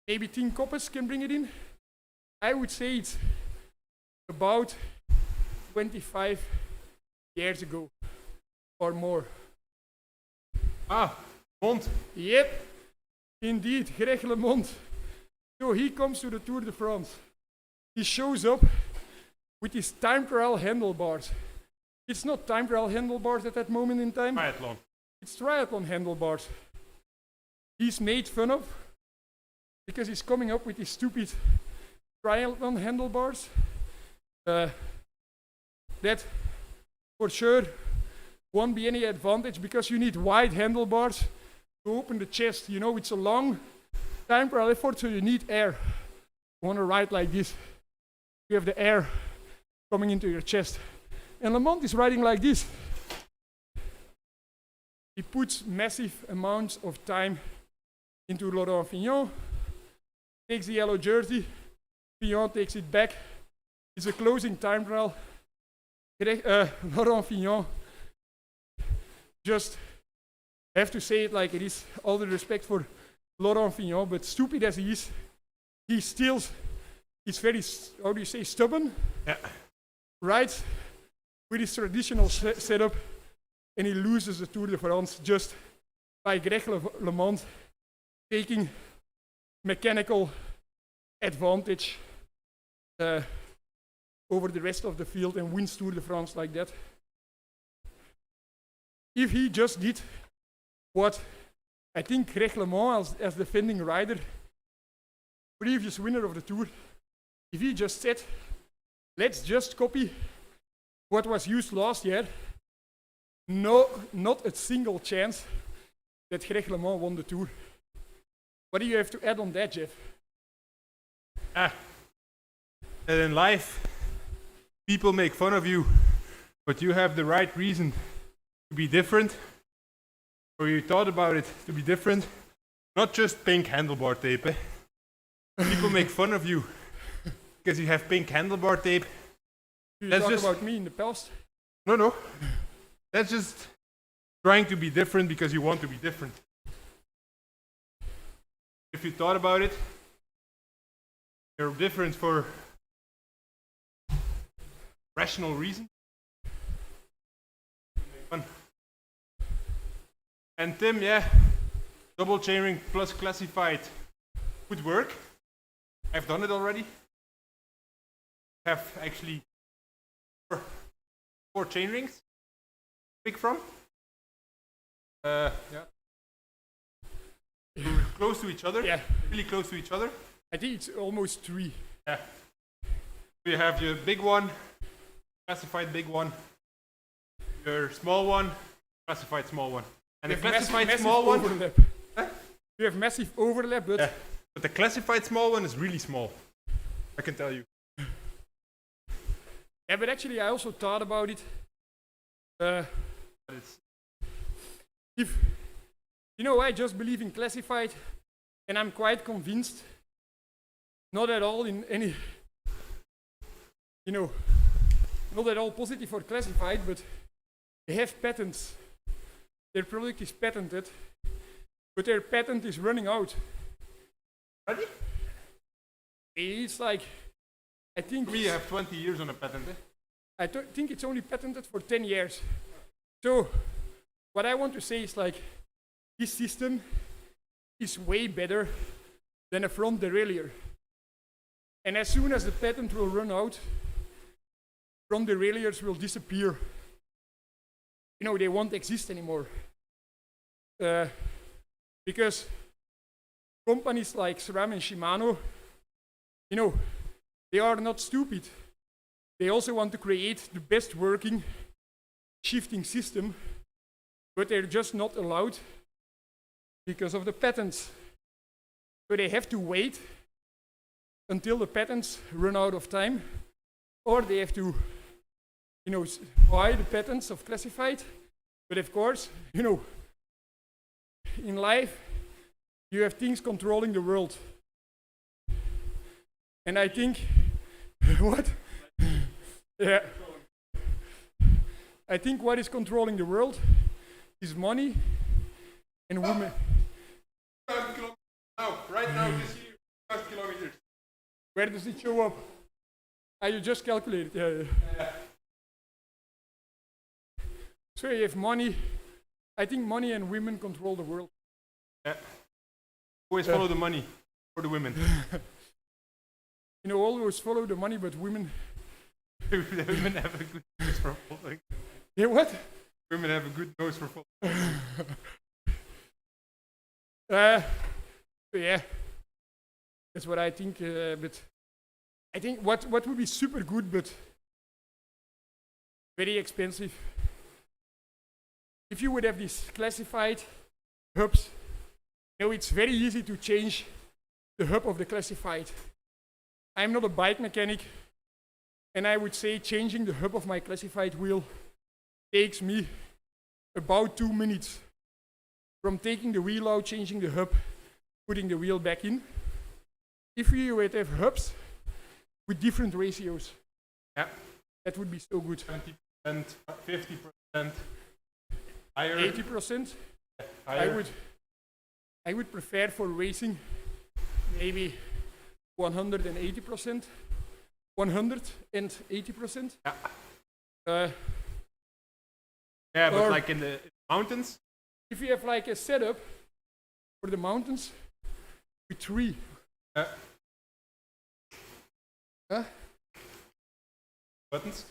Maybe Tim Koppes can bring it in. I would say it's about 25 years ago or more. Ah, Mont. Yep, indeed, Greg LeMond. So he comes to the Tour de France. He shows up with his time trial handlebars. It's not time trial handlebars at that moment in time. Triathlon. It's triathlon handlebars. He's made fun of because he's coming up with these stupid triathlon handlebars. That for sure won't be any advantage because you need wide handlebars to open the chest. You know, it's a long time trial effort, so you need air. You want to ride like this. You have the air coming into your chest. And Lamont is riding like this. He puts massive amounts of time into Laurent Fignon, takes the yellow jersey, Fignon takes it back. It's a closing time trial. Laurent Fignon, just have to say it like it is, all the respect for Laurent Fignon, but stupid as he is, he still is very, how do you say, stubborn? Yeah. Rides with his traditional setup, and he loses the Tour de France just by Greg LeMond taking mechanical advantage over the rest of the field and wins Tour de France like that. If he just did what I think Greg LeMond, as defending rider, previous winner of the Tour, if he just said, let's just copy what was used last year, no, not a single chance that Greg LeMond won the Tour. What do you have to add on that, Jeff? That in life, people make fun of you, but you have the right reason to be different, or you thought about it to be different. Not just pink handlebar tape. Eh? People make fun of you because you have pink handlebar tape. You That's talk just about me in the past? no. That's just trying to be different because you want to be different. If you thought about it, you're different for rational reason. Fun. And Tim, yeah, double chainring plus classified would work. I've done it already. have actually four chain rings to pick from. Yeah. Close to each other. Yeah. Really close to each other. I think it's almost 3. Yeah. You have your big one, classified big one, your small one, classified small one. And the classified small one. Overlap. Huh? You have massive overlap, but yeah. But the classified small one is really small. I can tell you. Yeah, but actually I also thought about it. If you know, I just believe in classified, and I'm quite convinced. Not at all in any, you know, not at all positive or classified, but they have patents. Their product is patented, but their patent is running out. Ready? It's like, I think we have 20 years on a patent. I think it's only patented for 10 years. So what I want to say is like, this system is way better than a front derailleur. And as soon as the patent will run out, front derailleurs will disappear. You know, they won't exist anymore. Because companies like SRAM and Shimano, you know, they are not stupid. They also want to create the best working shifting system, but they're just not allowed because of the patents. So they have to wait until the patents run out of time, or they have to, you know, buy the patents of classified. But of course, you know, in life, you have things controlling the world. And I think, what? Yeah. I think what is controlling the world is money and women. Now, right now, this year, 1,000 kilometers. Where does it show up? You just calculated. Yeah. So you have money. I think money and women control the world. Yeah. Always follow the money for the women. You know, always follow the money, but women. Women have a good nose for following. Yeah, what? Women have a good nose for following. So yeah, that's what I think. But I think what would be super good, but very expensive. If you would have these classified hubs, you know, it's very easy to change the hub of the classified. I'm not a bike mechanic, and I would say changing the hub of my classified wheel takes me about 2 minutes. From taking the wheel out, changing the hub, putting the wheel back in. If you would have hubs with different ratios, yeah, that would be so good. 70%, 50%, higher. 80%. Higher. I would prefer for racing maybe 180%. 180%. Yeah. Yeah, but like in the mountains. If you have like a setup for the mountains with 3. Buttons?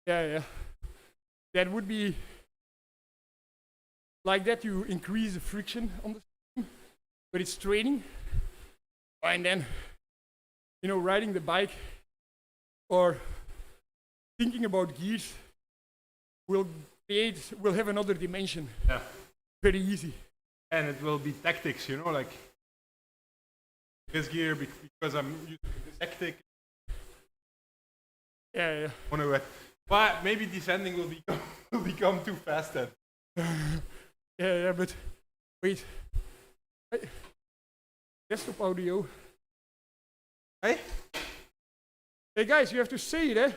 Yeah. That would be like that. You increase the friction on the system, but it's training. And then, you know, riding the bike or thinking about gears will have another dimension. Yeah. Very easy. And it will be tactics, you know, like this gear because I'm using this tactic. Yeah. But maybe descending will become too fast then. Yeah, but wait. Desktop audio. Hey? Hey guys, you have to say it, eh?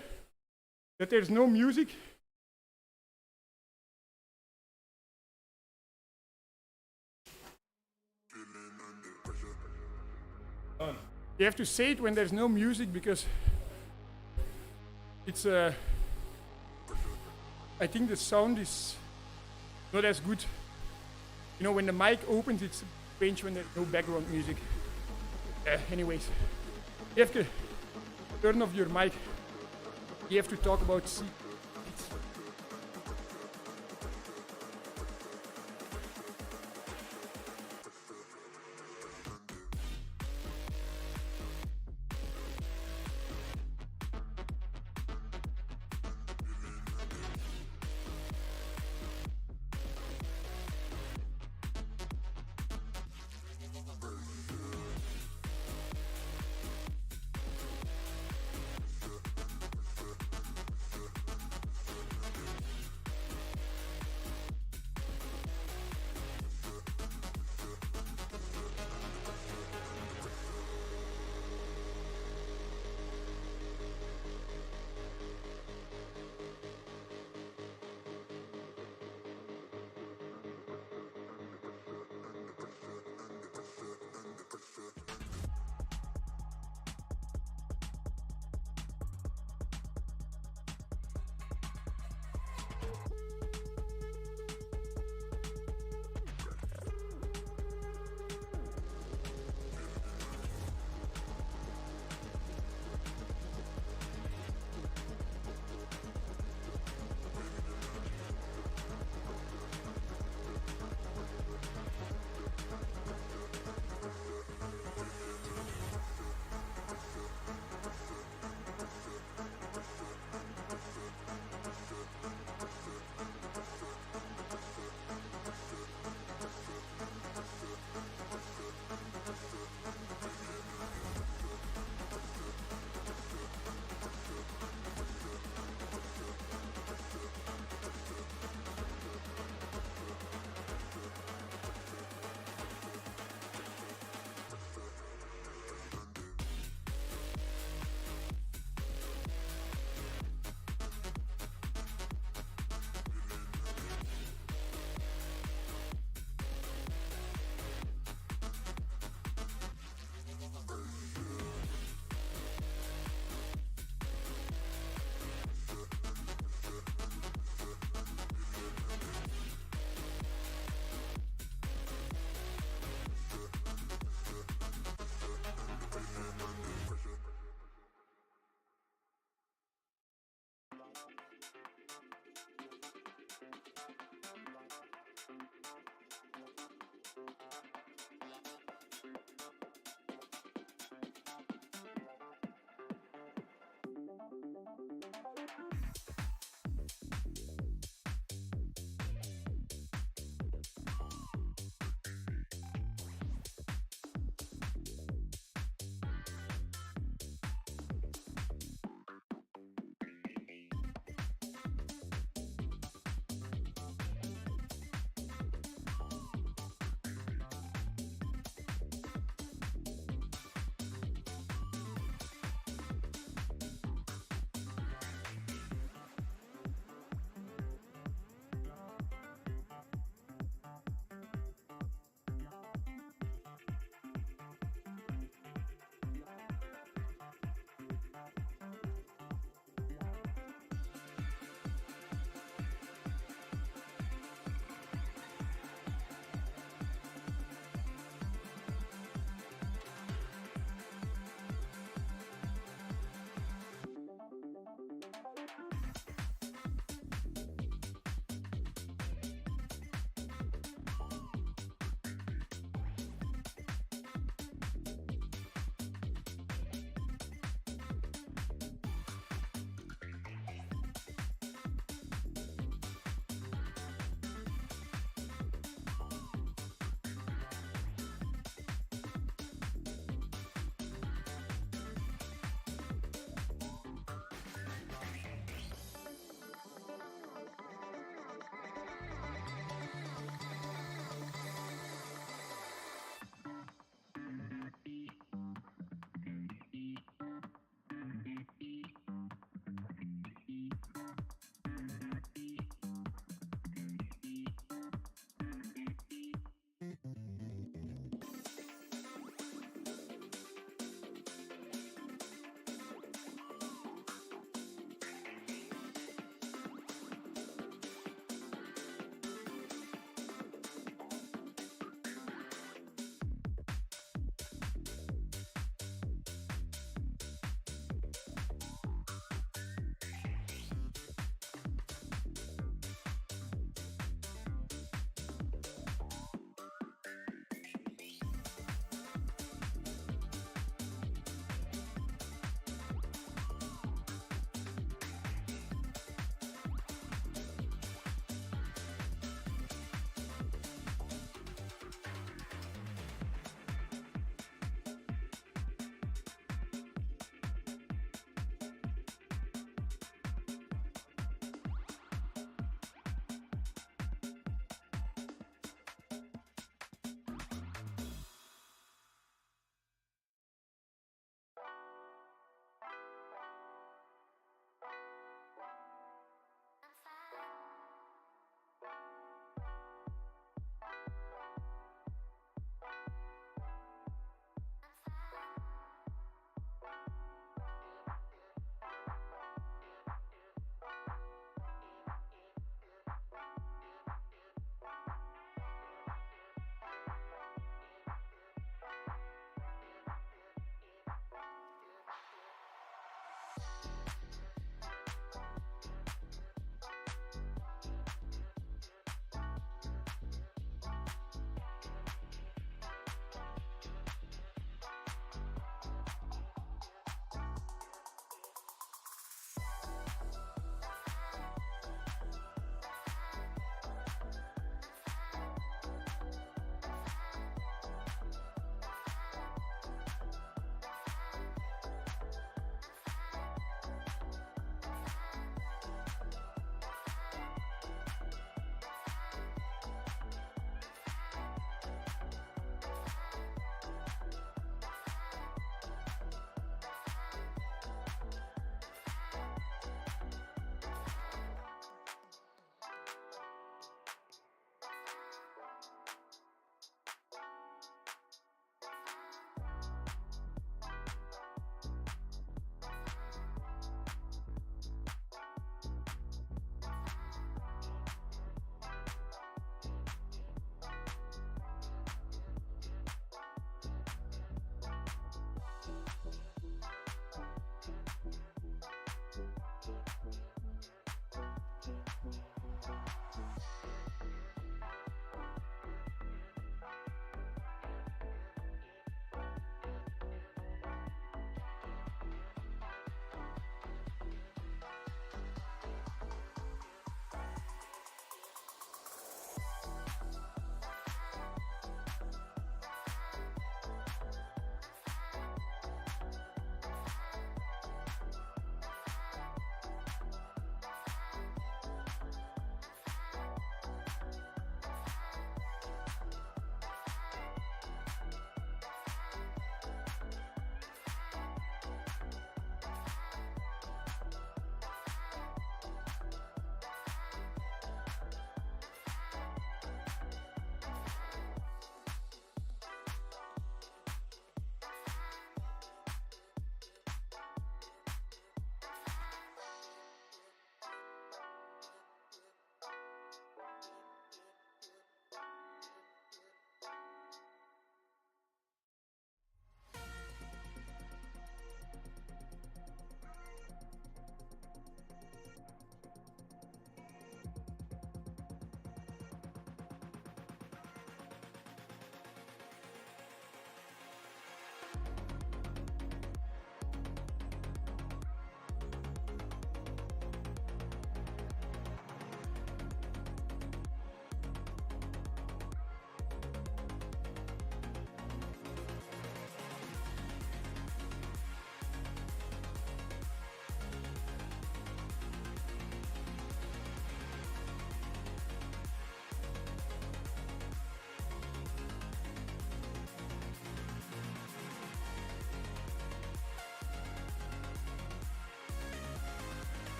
That there's no music. You have to say it when there's no music because it's I think the sound is not as good. You know, when the mic opens, it's strange when there's no background music. Anyways, you have to turn off your mic. You have to talk about seat.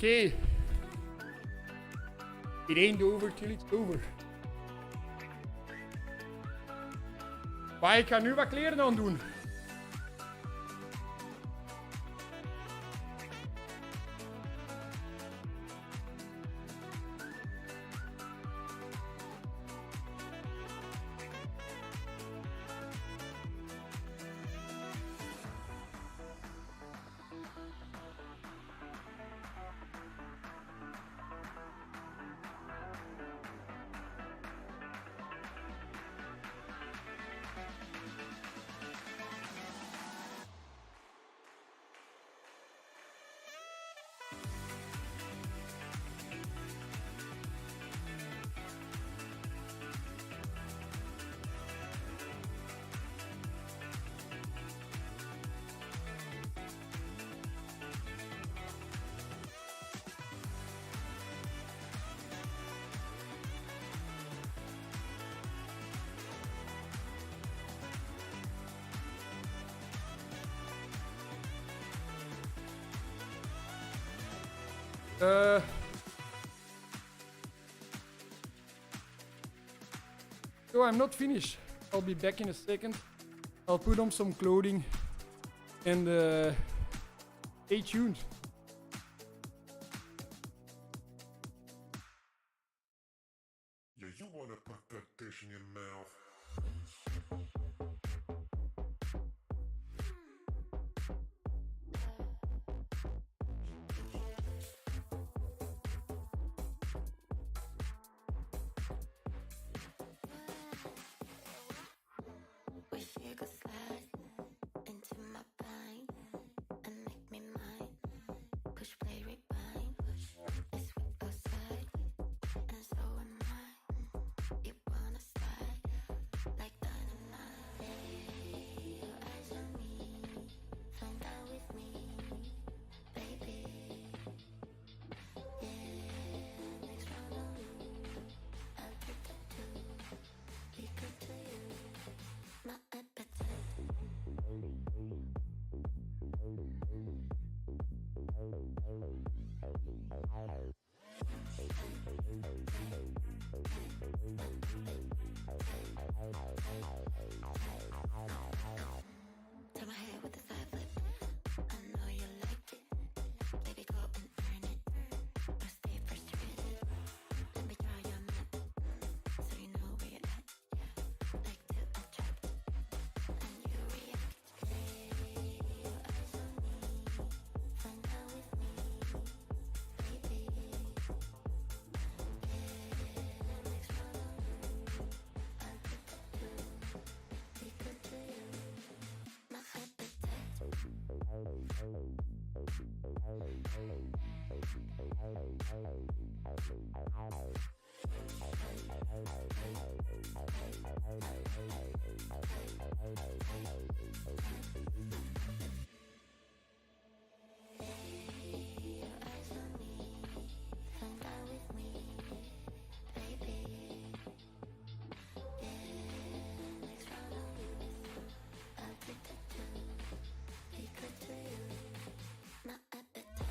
Okay. It ain't over till it's over. Maar ik ga nu wat kleren aan doen. So I'm not finished. I'll be back in a second. I'll put on some clothing and stay tuned. Yeah, you wanna put that dish in your mouth. Wish you could slide into my mind and make me mine. Push play rewind. It's sweet outside, and so am I. You wanna slide like dynamite. Your eyes on me, find out with me, baby. Yeah, next round on you. I'll take the two. Be good to you. My appetite. Turn my head with a side flip. I know you liked it. Baby, go and earn it. Or stay frustrated. Let me draw your map so you know where you're at. Like to attract and you react. Your eyes on me, find out with me, baby. Next round on you, I'll put the two. Be good to you. My appetite. Your eyes on me, find out with me, baby. Yeah, next round on you, I'll take the two. Be good to you. My appetite.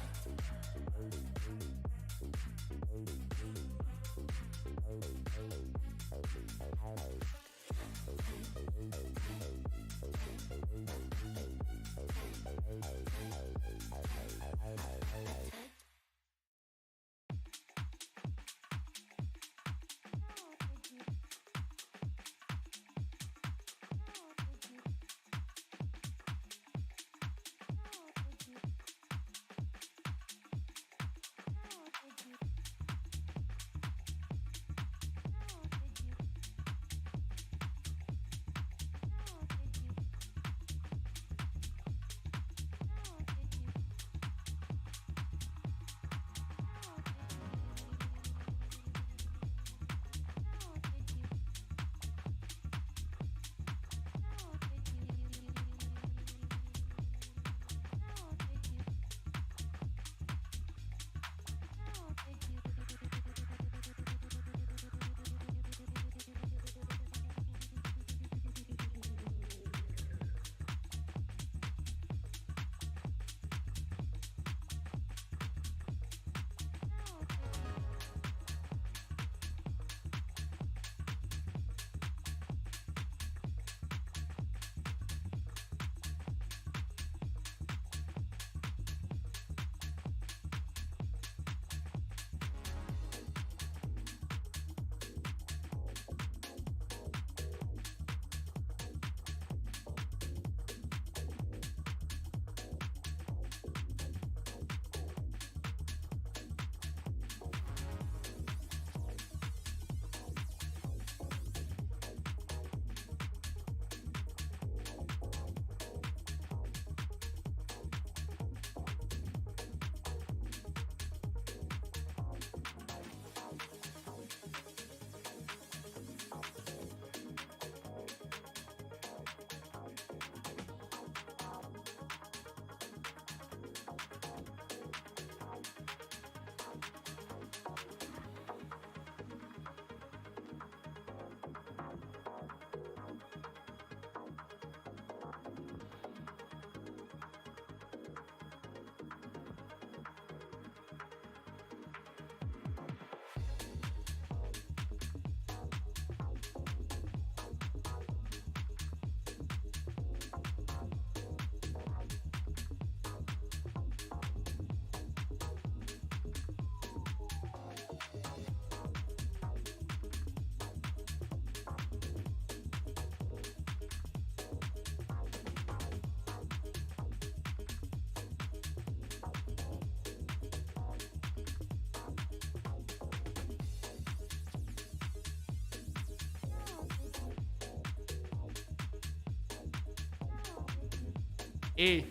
Hey,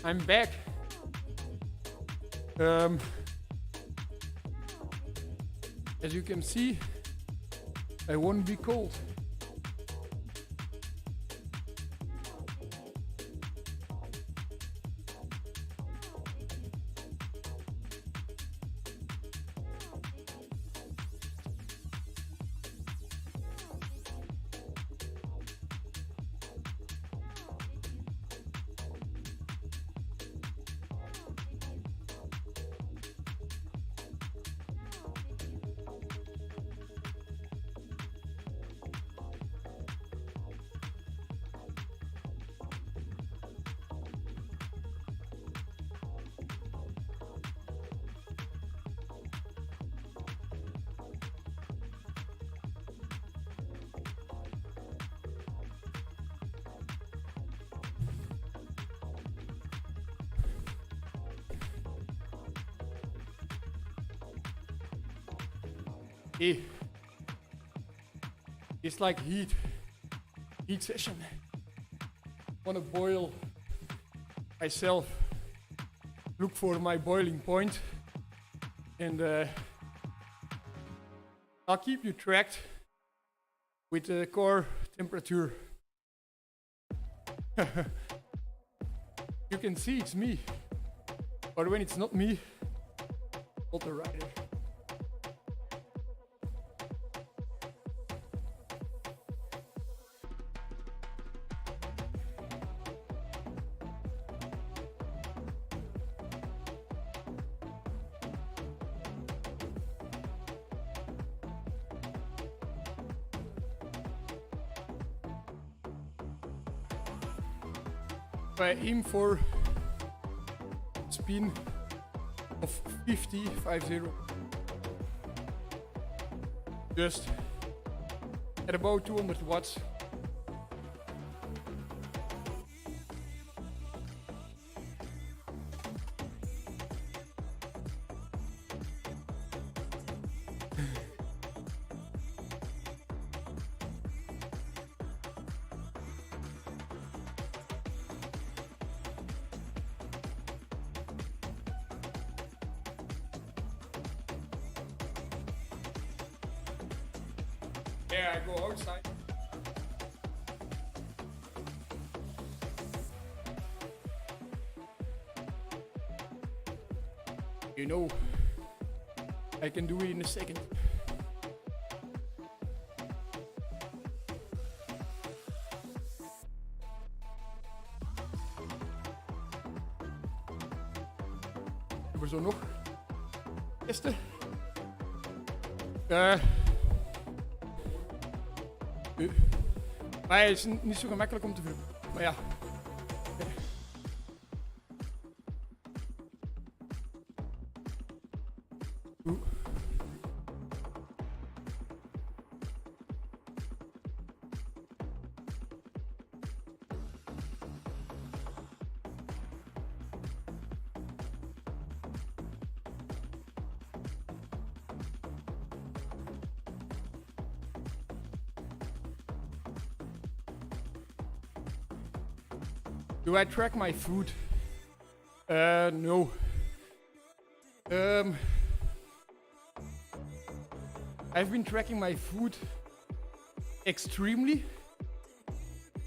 I'm back. As you can see, I won't be cold. Hey, it's like heat session. Wanna boil myself, look for my boiling point, and I'll keep you tracked with the core temperature. You can see it's me, but when it's not me, not the rider. I aim for spin of 50. Just at about 200 watts. Yeah, I go outside. You know, I can do it in a second. Hebben we zo nog testen? Maar het is niet zo gemakkelijk om te vullen. Maar ja. Do I track my food? No. I've been tracking my food extremely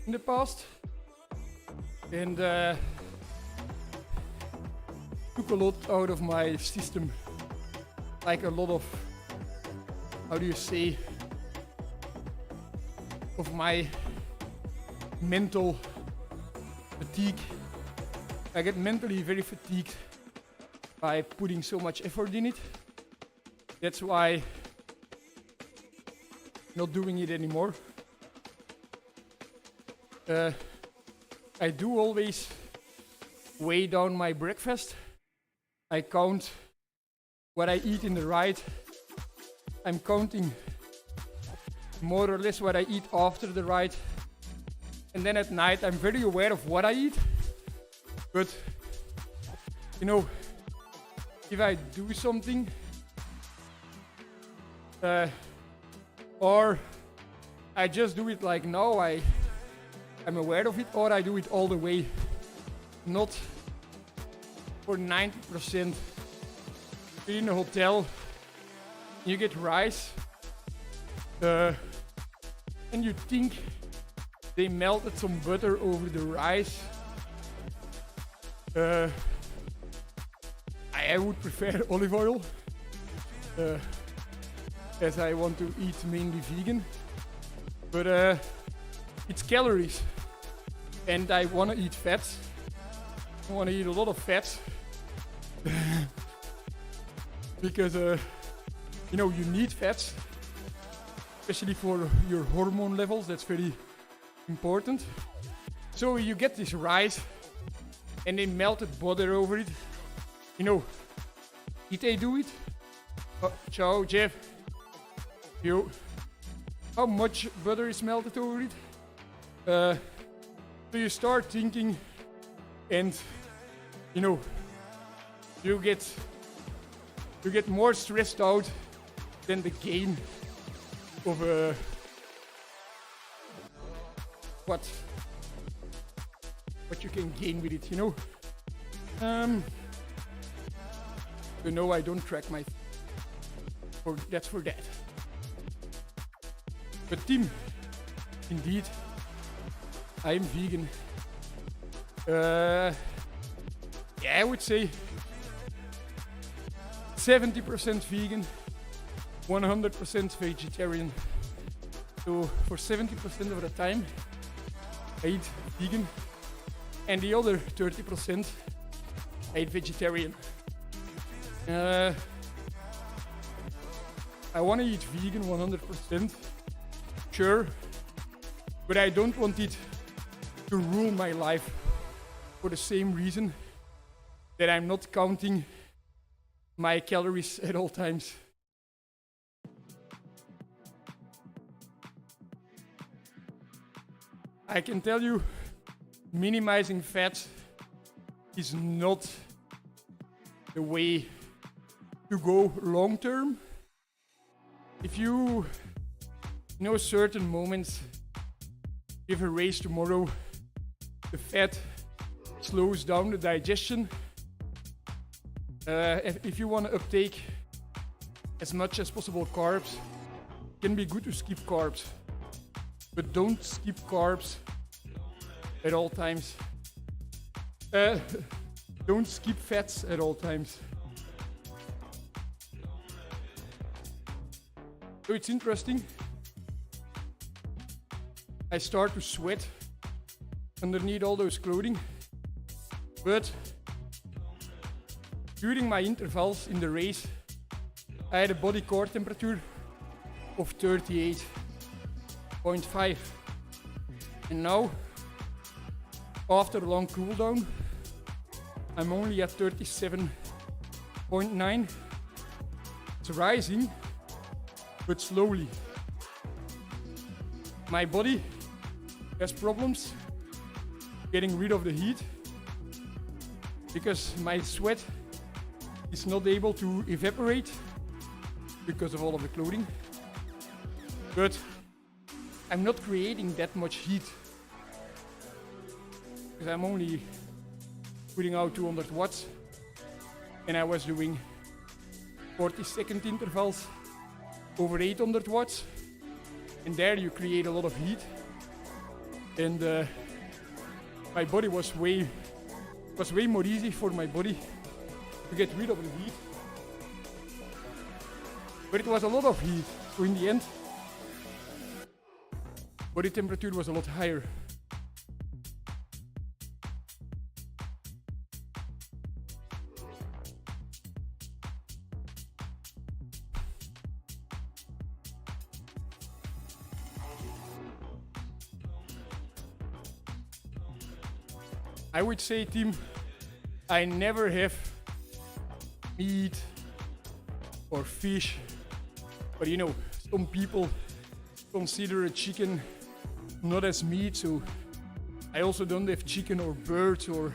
in the past, and took a lot out of my system. Like a lot of, how do you say, of my mental fatigue. I get mentally very fatigued by putting so much effort in it. That's why I'm not doing it anymore. I do always weigh down my breakfast. I count what I eat in the ride. I'm counting more or less what I eat after the ride. And then at night I'm very aware of what I eat. But, you know, if I do something, or I just do it like now, I'm aware of it, or I do it all the way not for 90%. You're in a hotel, you get rice, and you think they melted some butter over the rice. I would prefer olive oil, as I want to eat mainly vegan. But it's calories, and I want to eat fats. I want to eat a lot of fats because you know, you need fats, especially for your hormone levels. That's very important. So you get this rice, and they melted butter over it. You know, did they do it? Oh, ciao, Jeff. Yo. How much butter is melted over it? So you start thinking, and you know, you get more stressed out than the gain of what you can gain with it, you know. You know, I don't track my. That's for that. But Tim, indeed, I'm vegan. Yeah, I would say 70% vegan, 100% vegetarian. So for 70% of the time, I eat vegan, and the other 30% I eat vegetarian. I want to eat vegan 100%, sure, but I don't want it to rule my life for the same reason that I'm not counting my calories at all times. I can tell you, minimizing fat is not the way to go long term. If you know certain moments, if a race tomorrow, the fat slows down the digestion. If you want to uptake as much as possible carbs, it can be good to skip carbs. But don't skip carbs at all times. Don't skip fats at all times. So it's interesting. I start to sweat underneath all those clothing, but during my intervals in the race, I had a body core temperature of 38.5, and now, after a long cool down, I'm only at 37.9. It's rising, but slowly. My body has problems getting rid of the heat because my sweat is not able to evaporate because of all of the clothing. But I'm not creating that much heat because I'm only putting out 200 watts, and I was doing 40-second intervals over 800 watts, and there you create a lot of heat, and my body was way more easy for my body to get rid of the heat, but it was a lot of heat, so in the end body temperature was a lot higher. I would say, Tim, I never have meat or fish, but you know, some people consider a chicken not as meat, so I also don't have chicken or birds or